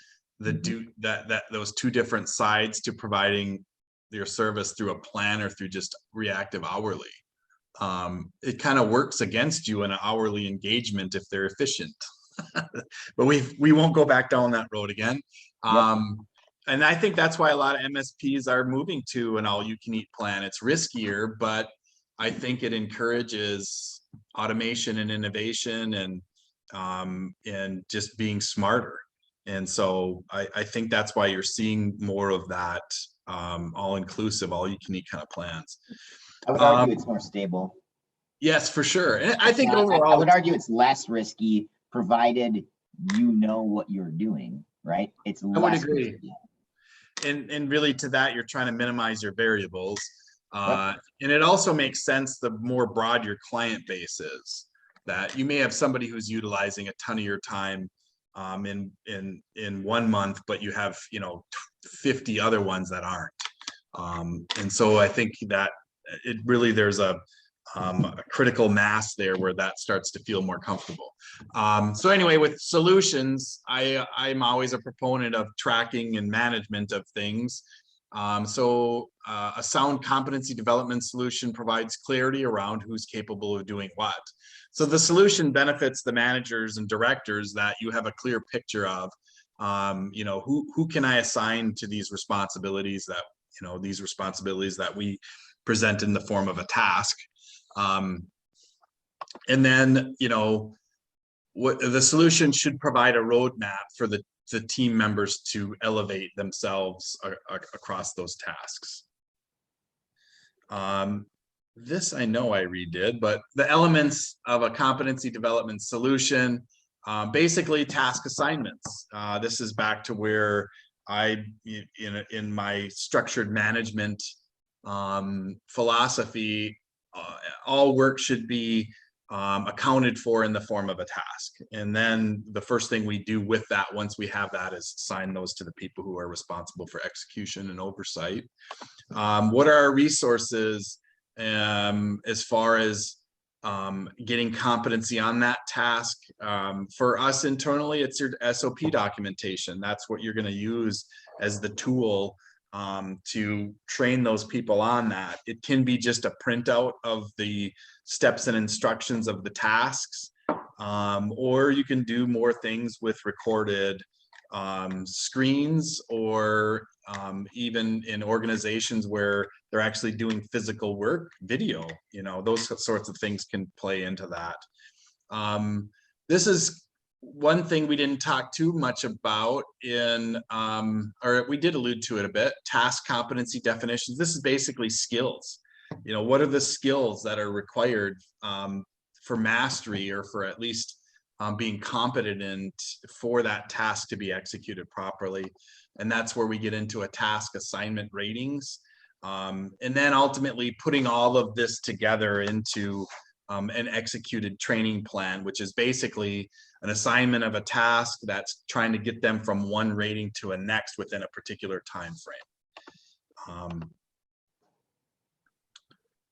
those two different sides to providing your service through a plan or through just reactive hourly. It kind of works against you in an hourly engagement if they're efficient. But we won't go back down that road again. And I think that's why a lot of MSPs are moving to an all-you-can-eat plan. It's riskier, but I think it encourages automation and innovation and just being smarter. And so I think that's why you're seeing more of that all-inclusive, all-you-can-eat kind of plans. I would argue it's more stable. Yes, for sure. And I think overall, I would argue it's less risky, provided you know what you're doing, right? It's less. I would agree. Risky. And really, to that, you're trying to minimize your variables. And it also makes sense the more broad your client base is. that you may have somebody who's utilizing a ton of your time in 1 month, but you have, you know, 50 other ones that aren't. And so I think that it really, there's a critical mass there where that starts to feel more comfortable. So anyway, with solutions, I'm always a proponent of tracking and management of things. So a sound competency development solution provides clarity around who's capable of doing what. So the solution benefits the managers and directors that you have a clear picture of, you know, who can I assign to these responsibilities that, you know, these responsibilities that we present in the form of a task. And then, you know, what the solution should provide a roadmap for the team members to elevate themselves across those tasks. This I know I redid, but the elements of a competency development solution, basically task assignments. This is back to where in my structured management philosophy, all work should be accounted for in the form of a task. And then the first thing we do with that, once we have that, is assign those to the people who are responsible for execution and oversight. What are our resources as far as getting competency on that task? For us internally, it's your SOP documentation. That's what you're going to use as the tool to train those people on that. It can be just a printout of the steps and instructions of the tasks, or you can do more things with recorded screens, or even in organizations where they're actually doing physical work, video, you know, those sorts of things can play into that. This is one thing we didn't talk too much about or we did allude to it a bit, task competency definitions. This is basically skills. You know, what are the skills that are required for mastery, or for at least being competent for that task to be executed properly? And that's where we get into a task assignment ratings. And then ultimately putting all of this together into an executed training plan, which is basically an assignment of a task that's trying to get them from one rating to a next within a particular time frame.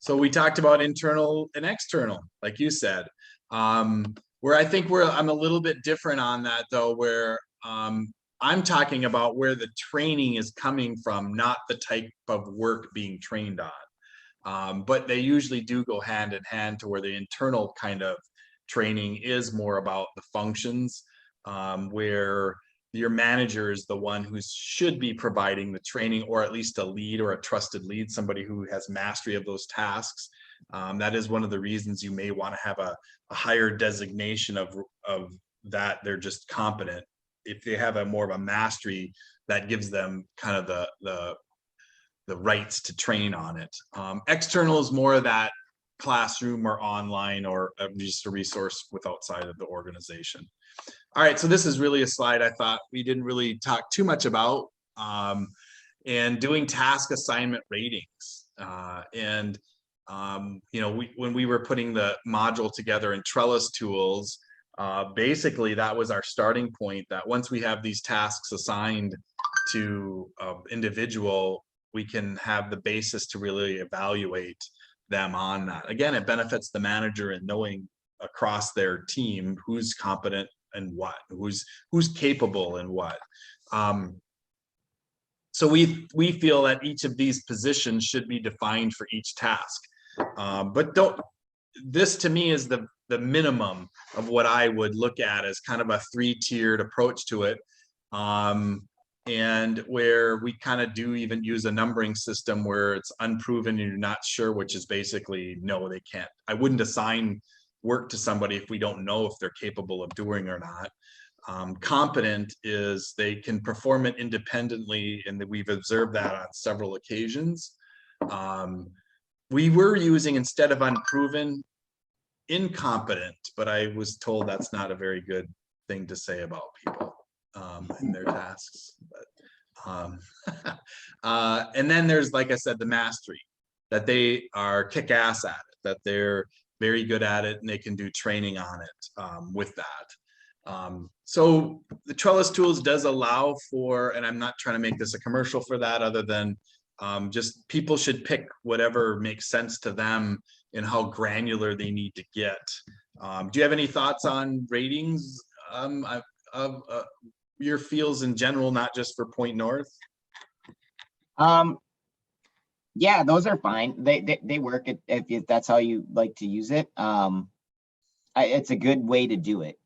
So we talked about internal and external, like you said, where I think I'm a little bit different on that though, where I'm talking about where the training is coming from, not the type of work being trained on. But they usually do go hand in hand to where the internal kind of training is more about the functions, where your manager is the one who should be providing the training, or at least a lead or a trusted lead, somebody who has mastery of those tasks. That is one of the reasons you may want to have a higher designation of that they're just competent. If they have more of a mastery, that gives them kind of the rights to train on it. External is more of that classroom or online, or just a resource with outside of the organization. All right, so this is really a slide I thought we didn't really talk too much about, and doing task assignment ratings. You know, when we were putting the module together in Trellis tools, basically that was our starting point, that once we have these tasks assigned to individual, we can have the basis to really evaluate them on that. Again, it benefits the manager in knowing across their team who's competent and what, who's capable and what. So we feel that each of these positions should be defined for each task. But this to me is the minimum of what I would look at as kind of a 3-tiered approach to it. And where we kind of do even use a numbering system where it's unproven and you're not sure, which is basically, no, they can't. I wouldn't assign work to somebody if we don't know if they're capable of doing or not. Competent is they can perform it independently, and we've observed that on several occasions. We were using, instead of unproven, incompetent, but I was told that's not a very good thing to say about people in their tasks. But, and then there's, like I said, the mastery, that they are kick ass at it, that they're very good at it, and they can do training on it with that. So the Trellis tools does allow for, and I'm not trying to make this a commercial for that, other than just people should pick whatever makes sense to them and how granular they need to get. Do you have any thoughts on ratings of your fields in general, not just for Point North? Yeah, those are fine. They work if that's how you like to use it. It's a good way to do it.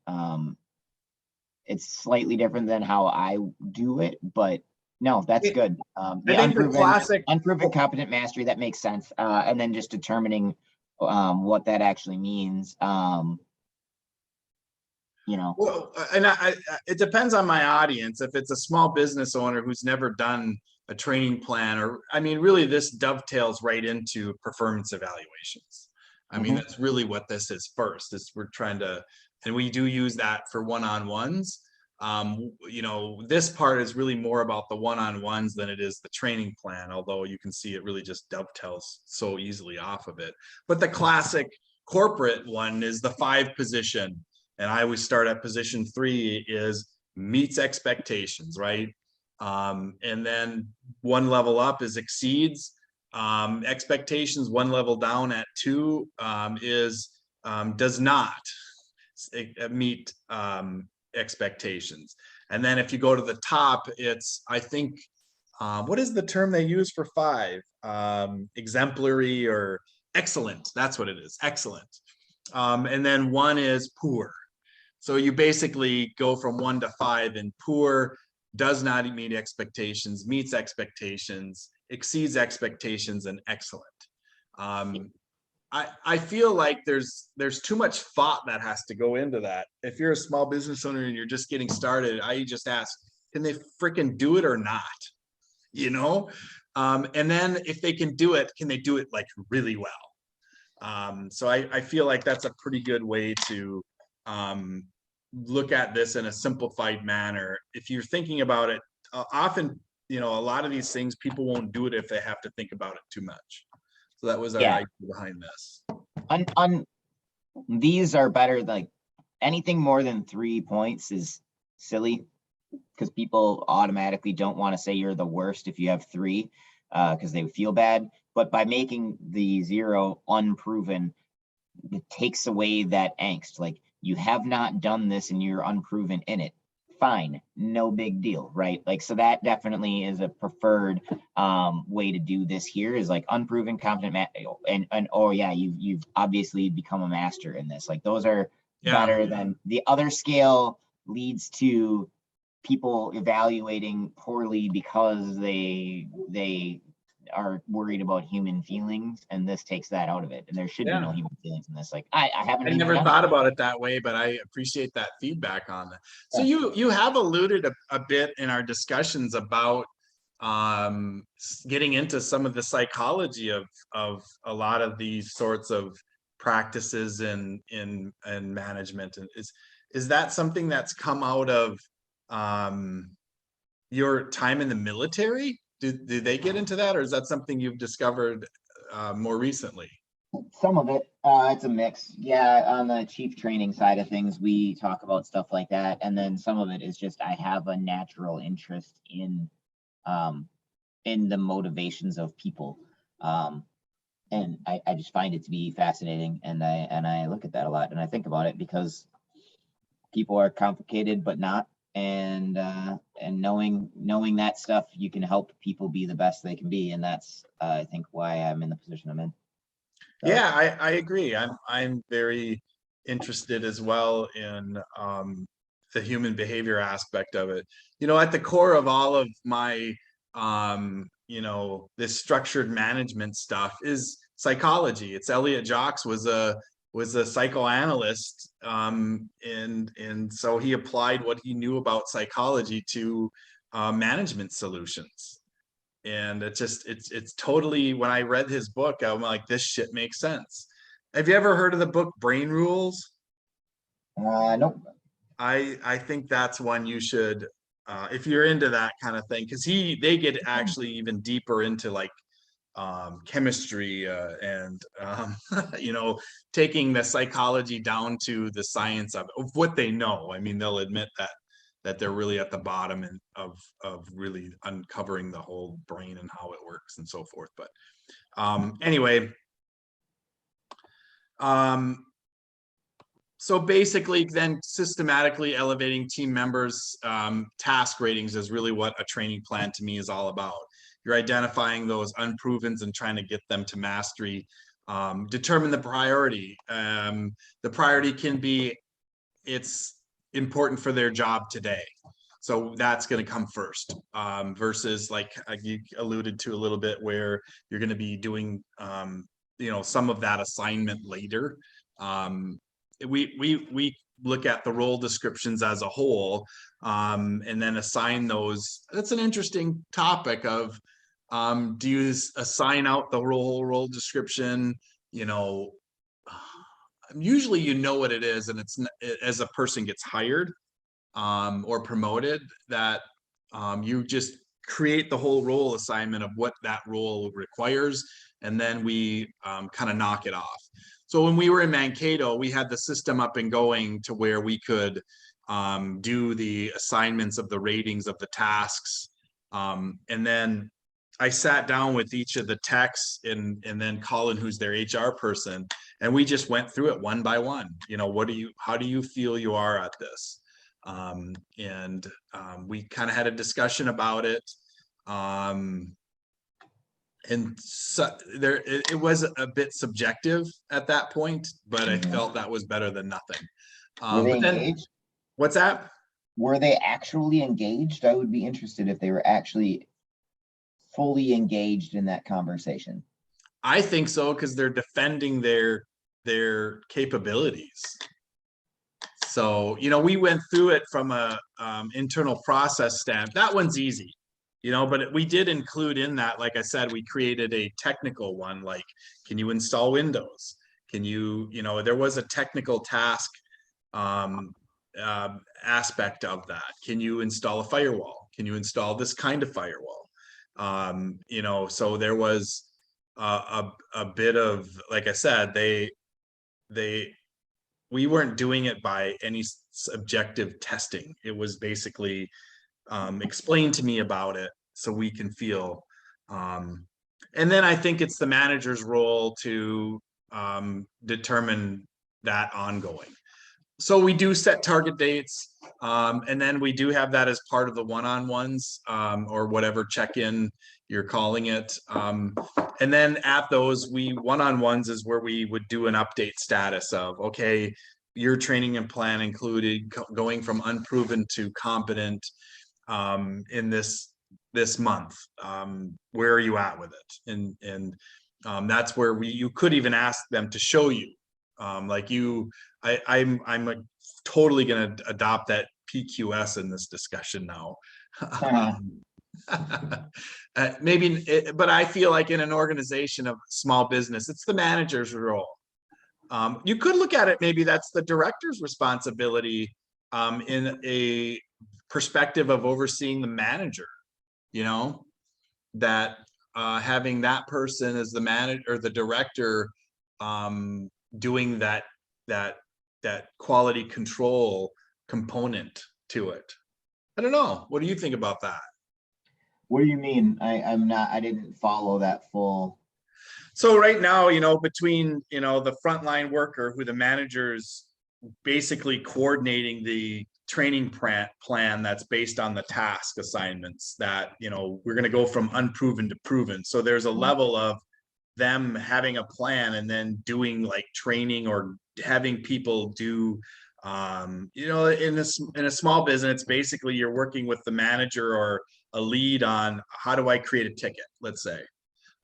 It's slightly different than how I do it, but no, that's good. The I think the classic unproven competent mastery, that makes sense. And then just determining what that actually means. You know. Well, and it depends on my audience. If it's a small business owner who's never done a training plan, or I mean, really, this dovetails right into performance evaluations. I mean, that's really what this is first. Is we're trying to, and we do use that for one-on-ones. You know, this part is really more about the one-on-ones than it is the training plan, although you can see it really just dovetails so easily off of it. But the classic corporate one is the 5 position. And I always start at position 3 is meets expectations, right? And then one level up is exceeds expectations. One level down at 2 is does not meet expectations. And then if you go to the top, it's, I think, what is the term they use for 5? Exemplary or excellent. That's what it is. Excellent. And then 1 is poor. So you basically go from 1 to 5, and poor, does not meet expectations, meets expectations, exceeds expectations, and excellent. I feel like there's too much thought that has to go into that. If you're a small business owner and you're just getting started, I just ask, can they freaking do it or not? You know? And then if they can do it, can they do it like really well? So I feel like that's a pretty good way to look at this in a simplified manner. If you're thinking about it, often, you know, a lot of these things, people won't do it if they have to think about it too much. So that was our idea behind this. These are better. Like anything more than 3 points is silly, because people automatically don't want to say you're the worst if you have 3, because they feel bad. But by making the 0 unproven, it takes away that angst. Like, you have not done this and you're unproven in it. Fine, no big deal, right? Like, so that definitely is a preferred way to do this here, is like unproven, competent, and oh yeah, you've obviously become a master in this. Like, those are better than the other scale. Leads to people evaluating poorly because they are worried about human feelings, and this takes that out of it. And there should be no human feelings in this. Like, I never thought about it that way, but I appreciate that feedback on that. So you have alluded a bit in our discussions about getting into some of the psychology of a lot of these sorts of practices in management. And is that something that's come out of your time in the military? Do they get into that, or is that something you've discovered more recently? Some of it, it's a mix. Yeah, on the chief training side of things, we talk about stuff like that, and then some of it is just I have a natural interest in the motivations of people, and I just find it to be fascinating, and I look at that a lot, and I think about it because people are complicated, but not. And knowing that stuff, you can help people be the best they can be, and that's I think why I'm in the position I'm in. So. Yeah, I agree. I'm very interested as well in the human behavior aspect of it. You know, at the core of all of my you know, this structured management stuff is psychology. It's Elliot Jacques was a psychoanalyst, and so he applied what he knew about psychology to management solutions. And it's totally, when I read his book, I'm like, this shit makes sense. Have you ever heard of the book Brain Rules? Nope. I think that's one you should, if you're into that kind of thing, because they get actually even deeper into like chemistry, and you know, taking the psychology down to the science of what they know. I mean, they'll admit that they're really at the bottom and of really uncovering the whole brain and how it works and so forth. But anyway, so basically then systematically elevating team members' task ratings is really what a training plan to me is all about. You're identifying those unprovens and trying to get them to mastery. Determine the priority. The priority can be, it's important for their job today. So that's going to come first, versus like you alluded to a little bit, where you're going to be doing, you know, some of that assignment later. We look at the role descriptions as a whole, and then assign those. That's an interesting topic of, do you assign out the role description? You know, usually you know what it is, and it's as a person gets hired or promoted, that you just create the whole role assignment of what that role requires, and then we kind of knock it off. So when we were in Mankato, we had the system up and going to where we could do the assignments of the ratings of the tasks, and then I sat down with each of the techs and then Colin, who's their HR person, and we just went through it one by one. You know, how do you feel you are at this? We kind of had a discussion about it. And so it was a bit subjective at that point, but I felt that was better than nothing. Were they but then, engaged? what's that? Were they actually engaged? I would be interested if they were actually fully engaged in that conversation. I think so, because they're defending their capabilities. So, you know, we went through it from a internal process stand. That one's easy, you know, but we did include in that, like I said, we created a technical one, like, can you install Windows? Can you, you know, there was a technical task aspect of that. Can you install a firewall? Can you install this kind of firewall? You know, so there was a bit of, like I said, we weren't doing it by any subjective testing. It was basically explain to me about it so we can feel. And then I think it's the manager's role to determine that ongoing. So we do set target dates, and then we do have that as part of the one-on-ones, or whatever check-in you're calling it. And then at those, one-on-ones is where we would do an update status of, okay, your training and plan included going from unproven to competent in this month. Where are you at with it? And that's where you could even ask them to show you. Like I'm totally going to adopt that PQS in this discussion now. Maybe, but I feel like in an organization of small business, it's the manager's role. You could look at it, maybe that's the director's responsibility in a perspective of overseeing the manager, you know, that having that person as the manager or the director doing that quality control component to it. I don't know. What do you think about that? What do you mean? I didn't follow that full. So right now, you know, between, you know, the frontline worker who the manager's basically coordinating the training plan that's based on the task assignments that, you know, we're going to go from unproven to proven. So there's a level of them having a plan and then doing like training or having people do, you know, in a small business, basically you're working with the manager or a lead on how do I create a ticket, let's say.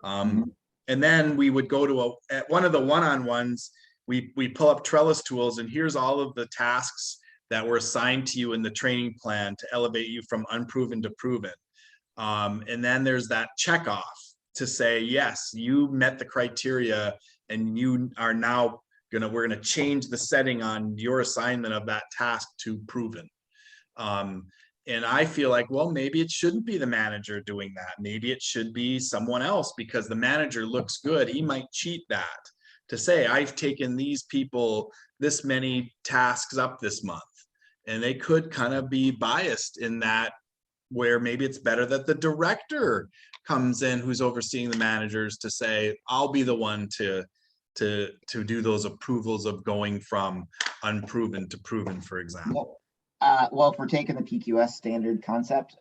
And then we would go to at one of the one-on-ones, we pull up Trellis tools, and here's all of the tasks that were assigned to you in the training plan to elevate you from unproven to proven. And then there's that check off to say, yes, you met the criteria and you are now we're gonna change the setting on your assignment of that task to proven. And I feel like, well, maybe it shouldn't be the manager doing that. Maybe it should be someone else because the manager looks good. He might cheat that to say, I've taken these people this many tasks up this month. And they could kind of be biased in that, where maybe it's better that the director comes in who's overseeing the managers to say, I'll be the one to do those approvals of going from unproven to proven, for example. Well, if we're taking the PQS standard concept,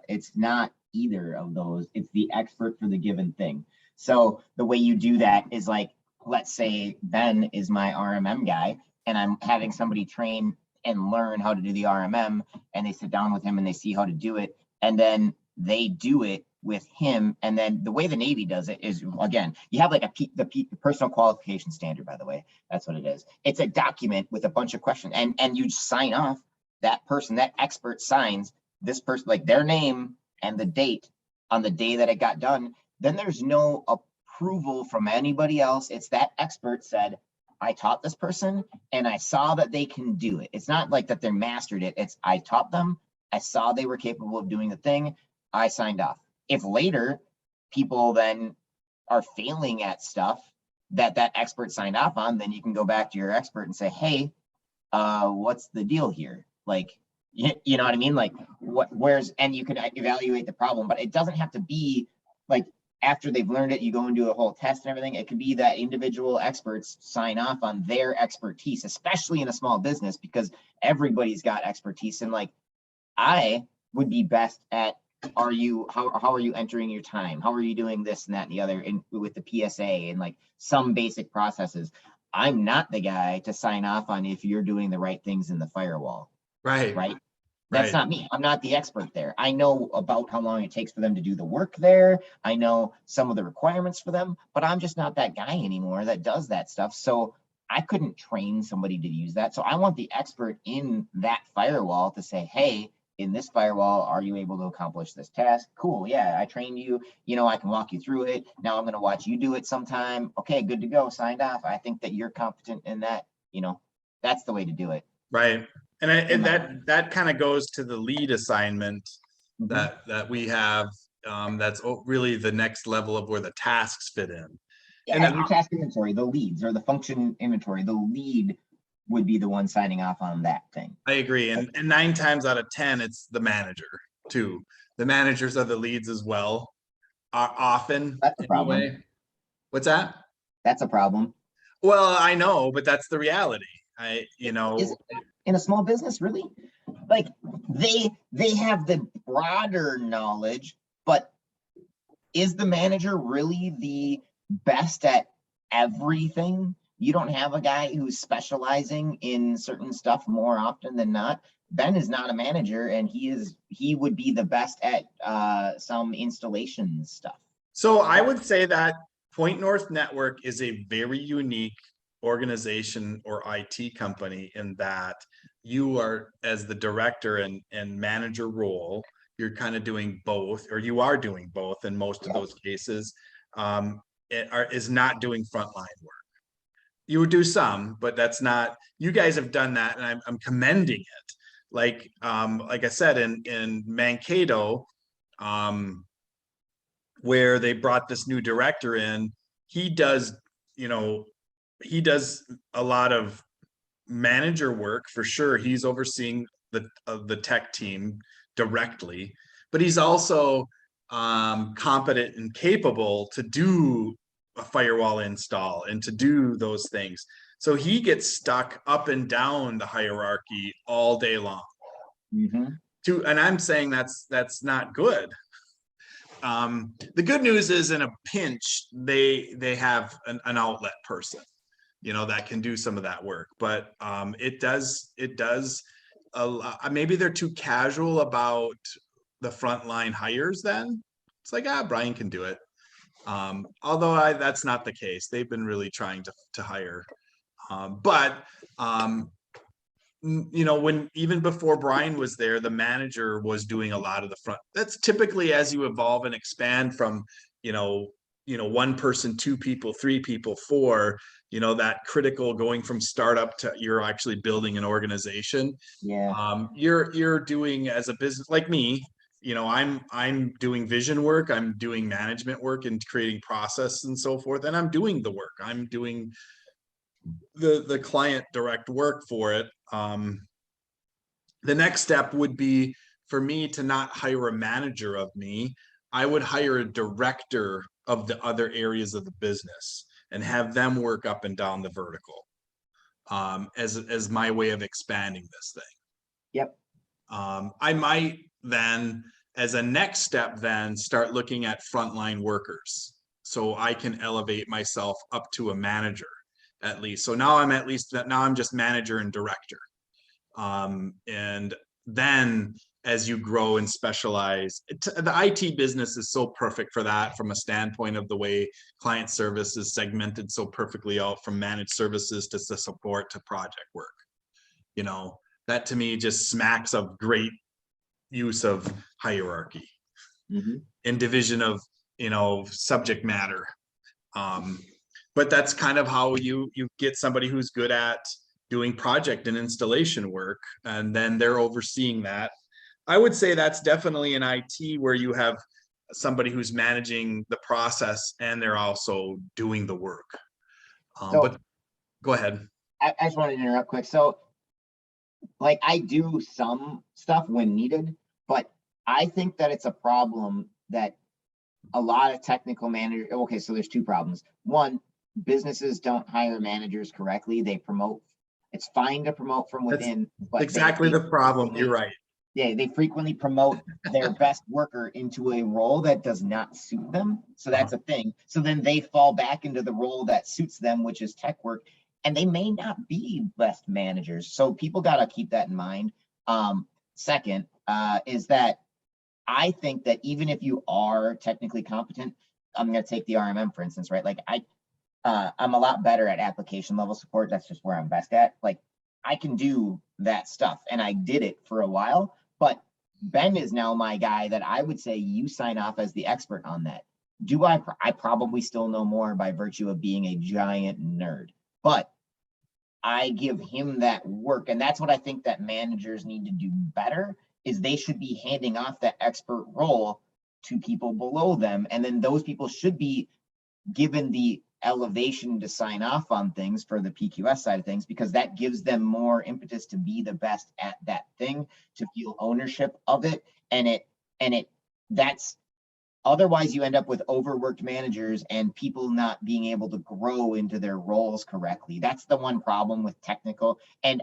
it's not either of those. It's the expert for the given thing. So the way you do that is like, let's say Ben is my RMM guy, and I'm having somebody train and learn how to do the RMM, and they sit down with him and they see how to do it, and then they do it with him. And then the way the Navy does it is, again, you have like the personal qualification standard, by the way. That's what it is. It's a document with a bunch of questions, and you sign off. That person, that expert signs this person, like their name and the date on the day that it got done. Then there's no approval from anybody else. It's that expert said, I taught this person and I saw that they can do it. It's not like that they're mastered it. It's I taught them. I saw they were capable of doing the thing. I signed off. If later people then are failing at stuff that expert signed off on, then you can go back to your expert and say, hey, what's the deal here? Like, you know what I mean? Like and you can evaluate the problem, but it doesn't have to be like after they've learned it, you go and do a whole test and everything. It could be that individual experts sign off on their expertise, especially in a small business, because everybody's got expertise. And like, I would be best at, how are you entering your time? How are you doing this and that and the other with the PSA and like some basic processes. I'm not the guy to sign off on if you're doing the right things in the firewall. Right. That's not me. I'm not the expert there. I know about how long it takes for them to do the work there. I know some of the requirements for them, but I'm just not that guy anymore that does that stuff. So I couldn't train somebody to use that. So I want the expert in that firewall to say, hey, in this firewall, are you able to accomplish this task? Cool. Yeah, I trained you. You know, I can walk you through it. Now I'm going to watch you do it sometime. Okay, good to go. Signed off. I think that you're competent in that. You know, that's the way to do it. Right. And that kind of goes to the lead assignment that we have. That's really the next level of where the tasks fit in. Yeah, and your task inventory, the leads or the function inventory, the lead would be the one signing off on that thing. I agree. And 9 times out of 10, it's the manager too. The managers are the leads as well. Often. That's a problem. Anyway. What's that? That's a problem. Well, I know, but that's the reality. In a small business, really, like they have the broader knowledge, but is the manager really the best at everything? You don't have a guy who's specializing in certain stuff more often than not. Ben is not a manager, and he would be the best at some installation stuff. So I would say that Point North Network is a very unique organization or IT company in that you are, as the director and manager role, you're kind of doing both, or you are doing both in most of those cases. Is not doing frontline work. You would do some, but that's not. You guys have done that, and I'm commending it. Like I said, in Mankato, where they brought this new director in, he does a lot of manager work for sure. He's overseeing the tech team directly, but he's also competent and capable to do a firewall install and to do those things. So he gets stuck up and down the hierarchy all day long. And I'm saying that's not good. The good news is, in a pinch, they have an outlet person, that can do some of that work. But it does maybe they're too casual about the frontline hires. Then it's like, Brian can do it. Although that's not the case. They've been really trying to hire. When even before Brian was there, the manager was doing a lot of the front. That's typically as you evolve and expand from, one person, two people, three people, four, that critical going from startup to you're actually building an organization. Yeah. You're doing as a business like me, I'm doing vision work, I'm doing management work and creating process and so forth, and I'm doing the work. I'm doing the client direct work for it. The next step would be for me to not hire a manager of me. I would hire a director of the other areas of the business and have them work up and down the vertical, as my way of expanding this thing. Yep. I might then, as a next step, then start looking at frontline workers so I can elevate myself up to a manager at least. So now I'm just manager and director. And then as you grow and specialize, the IT business is so perfect for that from a standpoint of the way client service is segmented so perfectly out from managed services to support to project work. That to me just smacks of great use of hierarchy and division of, subject matter. But that's kind of how you get somebody who's good at doing project and installation work, and then they're overseeing that. I would say that's definitely in IT where you have somebody who's managing the process and they're also doing the work. But go ahead. I just wanted to interrupt quick. So like I do some stuff when needed, but I think that it's a problem that a lot of technical managers, okay, so there's two problems. One, businesses don't hire managers correctly. They promote. It's fine to promote from within, but exactly the problem. You're right. Yeah, they frequently promote their best worker into a role that does not suit them. So that's a thing. So then they fall back into the role that suits them, which is tech work, and they may not be best managers. So people got to keep that in mind. Second, is that I think that even if you are technically competent, I'm going to take the RMM for instance, right? Like I'm a lot better at application level support. That's just where I'm best at. Like I can do that stuff, and I did it for a while. But Ben is now my guy that I would say you sign off as the expert on that. Do I? I probably still know more by virtue of being a giant nerd, but I give him that work, and that's what I think that managers need to do better. Is they should be handing off that expert role to people below them, and then those people should be given the elevation to sign off on things for the PQS side of things, because that gives them more impetus to be the best at that thing, to feel ownership of it. And that's otherwise you end up with overworked managers and people not being able to grow into their roles correctly. That's the one problem with technical. And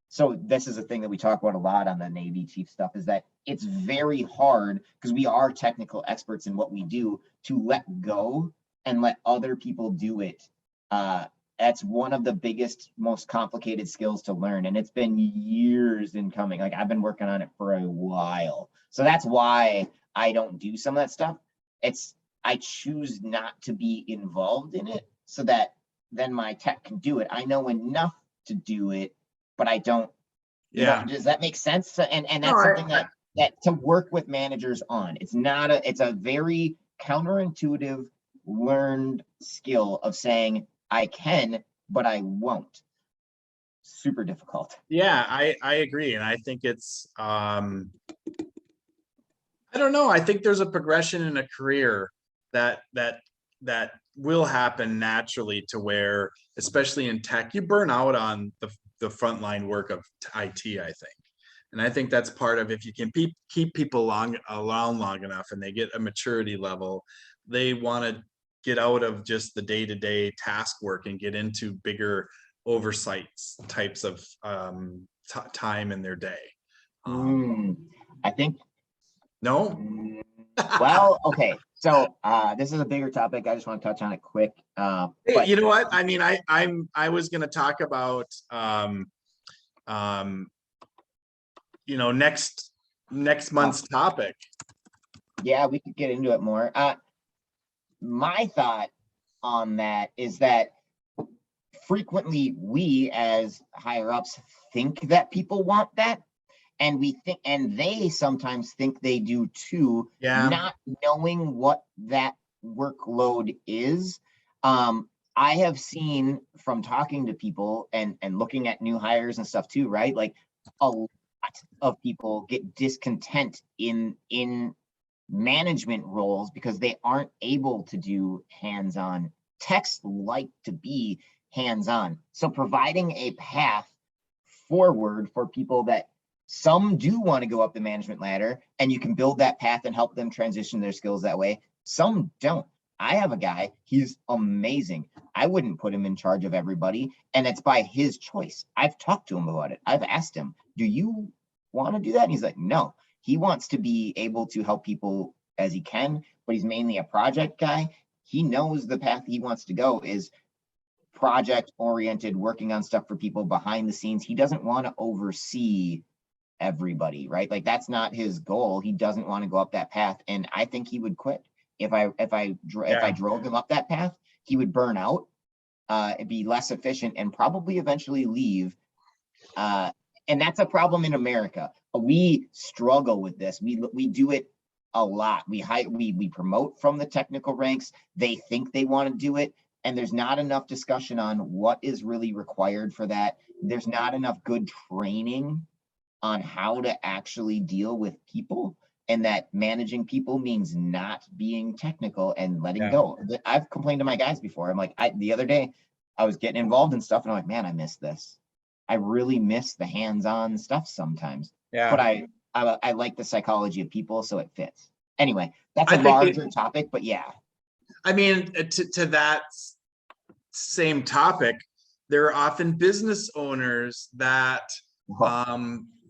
so this is a thing that we talk about a lot on the Navy chief stuff, is that it's very hard because we are technical experts in what we do to let go and let other people do it. That's one of the biggest, most complicated skills to learn. And it's been years in coming. Like I've been working on it for a while. So that's why I don't do some of that stuff. I choose not to be involved in it so that then my tech can do it. I know enough to do it, but I don't. Does that make sense? So, and that's something that to work with managers on. It's a very counterintuitive learned skill of saying I can, but I won't. Super difficult. Yeah, I agree. And I think it's I don't know. I think there's a progression in a career that will happen naturally to where, especially in tech, you burn out on the frontline work of IT, I think. And I think that's part of, if you can keep people around long enough and they get a maturity level, they want to get out of just the day-to-day task work and get into bigger oversights types of time in their day. I think no. Well, okay. So this is a bigger topic. I just want to touch on it quick. Hey, you know what? I mean, I was going to talk about next month's topic. Yeah, we could get into it more. My thought on that is that frequently we as higher ups think that people want that, and they sometimes think they do too, not knowing what that workload is. I have seen from talking to people and looking at new hires and stuff too, right? Like a lot of people get discontent in management roles because they aren't able to do hands-on. Techs like to be hands-on. So providing a path forward for people that some do want to go up the management ladder, and you can build that path and help them transition their skills that way. Some don't. I have a guy, he's amazing. I wouldn't put him in charge of everybody, and it's by his choice. I've talked to him about it. I've asked him, do you want to do that? And he's like, no. He wants to be able to help people as he can, but he's mainly a project guy. He knows the path he wants to go is project oriented, working on stuff for people behind the scenes. He doesn't want to oversee everybody, right? Like that's not his goal. He doesn't want to go up that path, and I think he would quit if I drove him up that path. He would burn out, it'd be less efficient, and probably eventually leave. And that's a problem in America. We struggle with this. We do it a lot. We promote from the technical ranks. They think they want to do it, and there's not enough discussion on what is really required for that. There's not enough good training on how to actually deal with people, and that managing people means not being technical and letting go. I've complained to my guys before. I'm like, the other day I was getting involved in stuff and I'm like, man, I miss this. I really miss the hands-on stuff sometimes. But I like the psychology of people, so it fits. Anyway, that's a larger topic, but yeah. I mean, to that same topic, there are often business owners that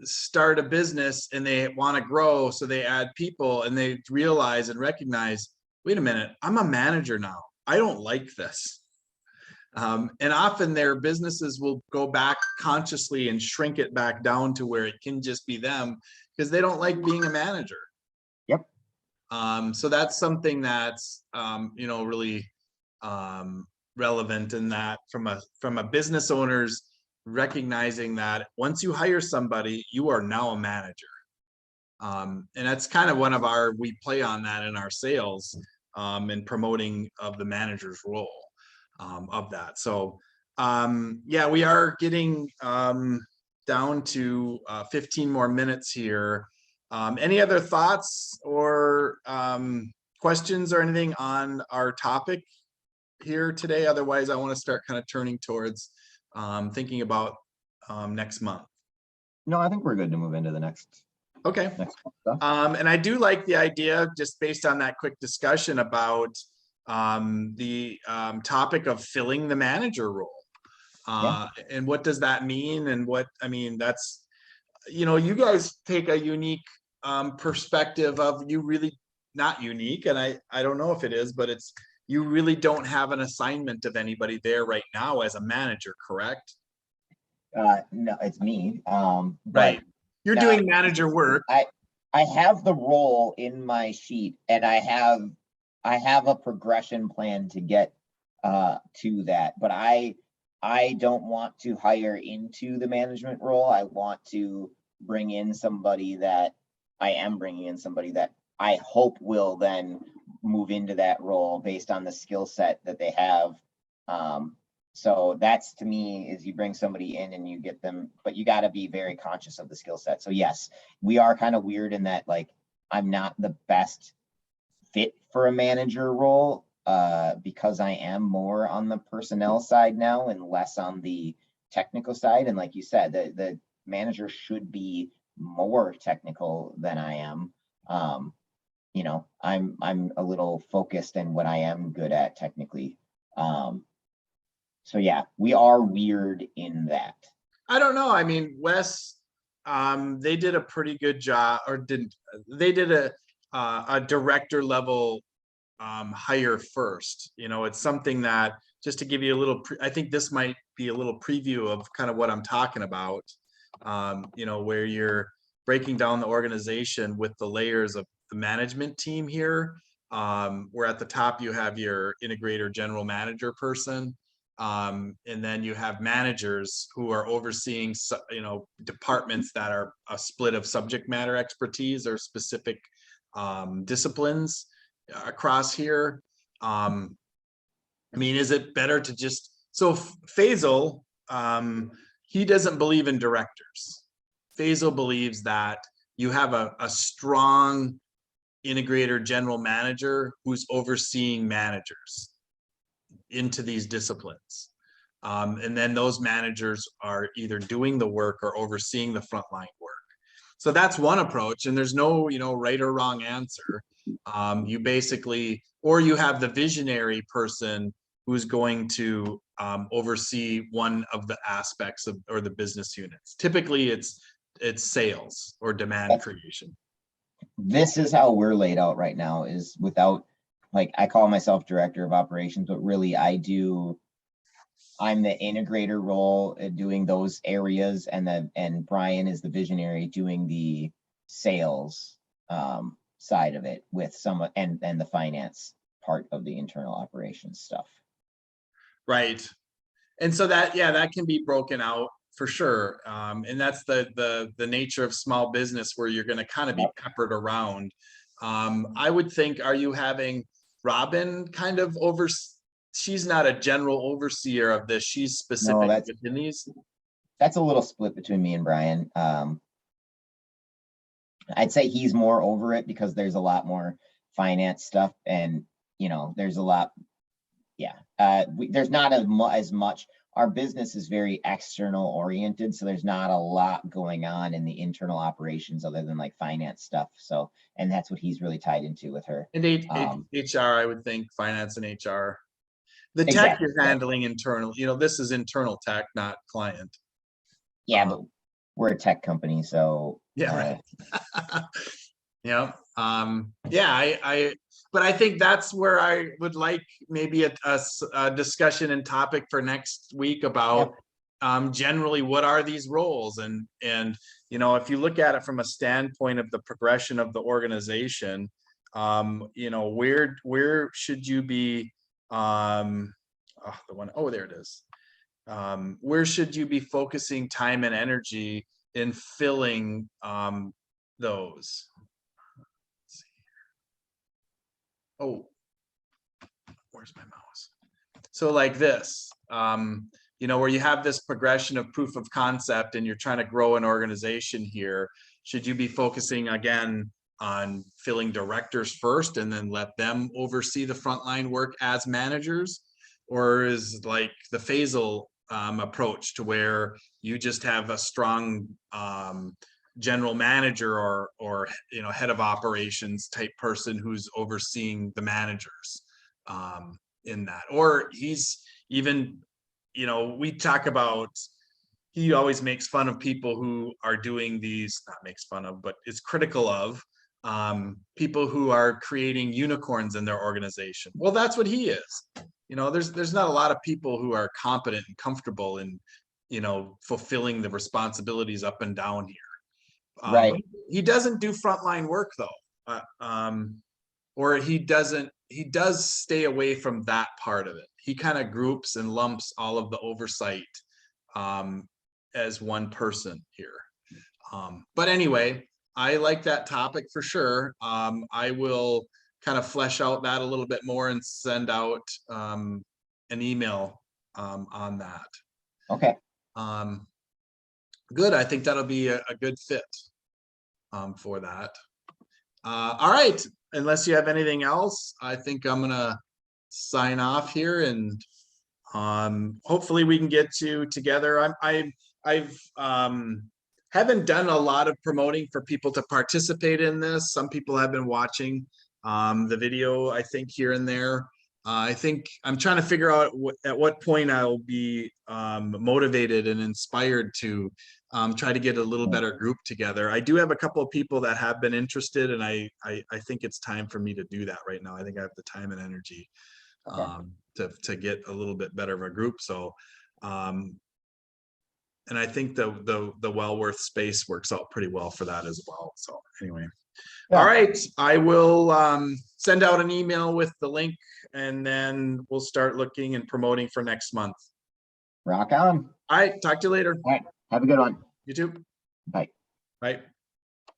start a business and they want to grow, so they add people, and they realize and recognize, wait a minute, I'm a manager now. I don't like this. And often their businesses will go back consciously and shrink it back down to where it can just be them because they don't like being a manager. Yep. So that's something that's really relevant in that from a business owner's recognizing that once you hire somebody, you are now a manager. And that's kind of we play on that in our sales and promoting of the manager's role of that. So yeah, we are getting down to 15 more minutes here. Any other thoughts or questions or anything on our topic here today? Otherwise, I want to start kind of turning towards thinking about next month. No, I think we're good to move into the next. Okay. Next stuff. And I do like the idea, just based on that quick discussion, about the topic of filling the manager role. And what does that mean? And that's, you guys take a unique perspective of, you really not unique. And I don't know if it is, but you really don't have an assignment of anybody there right now as a manager, correct? No, it's me. Right. You're doing manager work. I have the role in my sheet, and I have a progression plan to get to that, but I don't want to hire into the management role. I want to bring in somebody that I hope will then move into that role based on the skill set that they have. So that's, to me, is you bring somebody in and you get them, but you got to be very conscious of the skill set. So yes, we are kind of weird in that, like, I'm not the best fit for a manager role because I am more on the personnel side now and less on the technical side. And like you said, the manager should be more technical than I am. I'm a little focused in what I am good at technically. So yeah, we are weird in that. I don't know. I mean, Wes, they did a pretty good job, they did a director level hire first. It's something that, just to give you a little, I think this might be a little preview of kind of what I'm talking about, where you're breaking down the organization with the layers of the management team here, where at the top you have your integrator general manager person. And then you have managers who are overseeing, departments that are a split of subject matter expertise or specific disciplines across here. I mean, is it better to just, so Faisal, he doesn't believe in directors. Faisal believes that you have a strong integrator general manager who's overseeing managers into these disciplines. And then those managers are either doing the work or overseeing the frontline work. So that's one approach, and there's no, right or wrong answer. You basically, or you have the visionary person who's going to oversee one of the aspects of, or the business units. Typically it's sales or demand creation. This is how we're laid out right now, is without, like, I call myself director of operations, but really I'm the integrator role doing those areas, and Brian is the visionary doing the sales side of it with some, and the finance part of the internal operations stuff. Right. And so that, yeah, that can be broken out for sure. And that's the nature of small business, where you're going to kind of be peppered around. I would think, are you having Robin kind of she's not a general overseer of this, she's specific within these? That's a little split between me and Brian. I'd say he's more over it because there's a lot more finance stuff, and there's a lot. There's not as much. Our business is very external oriented, so there's not a lot going on in the internal operations other than like finance stuff. So, and that's what he's really tied into with her. And HR, I would think, finance and HR. The tech you're handling internal, this is internal tech, not client. Yeah, but we're a tech company, so yeah, right. Yeah. But I think that's where I would like maybe a discussion and topic for next week about generally what are these roles, and if you look at it from a standpoint of the progression of the organization, where should you be, there it is. Where should you be focusing time and energy in filling those? Oh, where's my mouse? So like this, where you have this progression of proof of concept and you're trying to grow an organization here, should you be focusing again on filling directors first and then let them oversee the frontline work as managers? Or is like the Faisal approach, to where you just have a strong general manager or head of operations type person who's overseeing the managers in that? Or he's even, we talk about, he always makes fun of people who are doing these, not makes fun of, but is critical of people who are creating unicorns in their organization. Well, that's what he is. There's not a lot of people who are competent and comfortable in fulfilling the responsibilities up and down here. Right. He doesn't do frontline work though, or he does stay away from that part of it. He kind of groups and lumps all of the oversight as one person here. But anyway, I like that topic for sure. I will kind of flesh out that a little bit more and send out an email on that. Okay. Good. I think that'll be a good fit for that. All right. Unless you have anything else, I think I'm gonna sign off here, and hopefully we can get you together. I've haven't done a lot of promoting for people to participate in this. Some people have been watching the video, I think, here and there. I think I'm trying to figure out at what point I'll be motivated and inspired to try to get a little better group together. I do have a couple of people that have been interested, and I think it's time for me to do that right now. I think I have the time and energy to get a little bit better of a group. So, and I think the Wellworth space works out pretty well for that as well. So anyway. Yeah. All right, I will send out an email with the link, and then we'll start looking and promoting for next month. Rock on. All right, talk to you later. All right, have a good one. You too. Bye. Bye.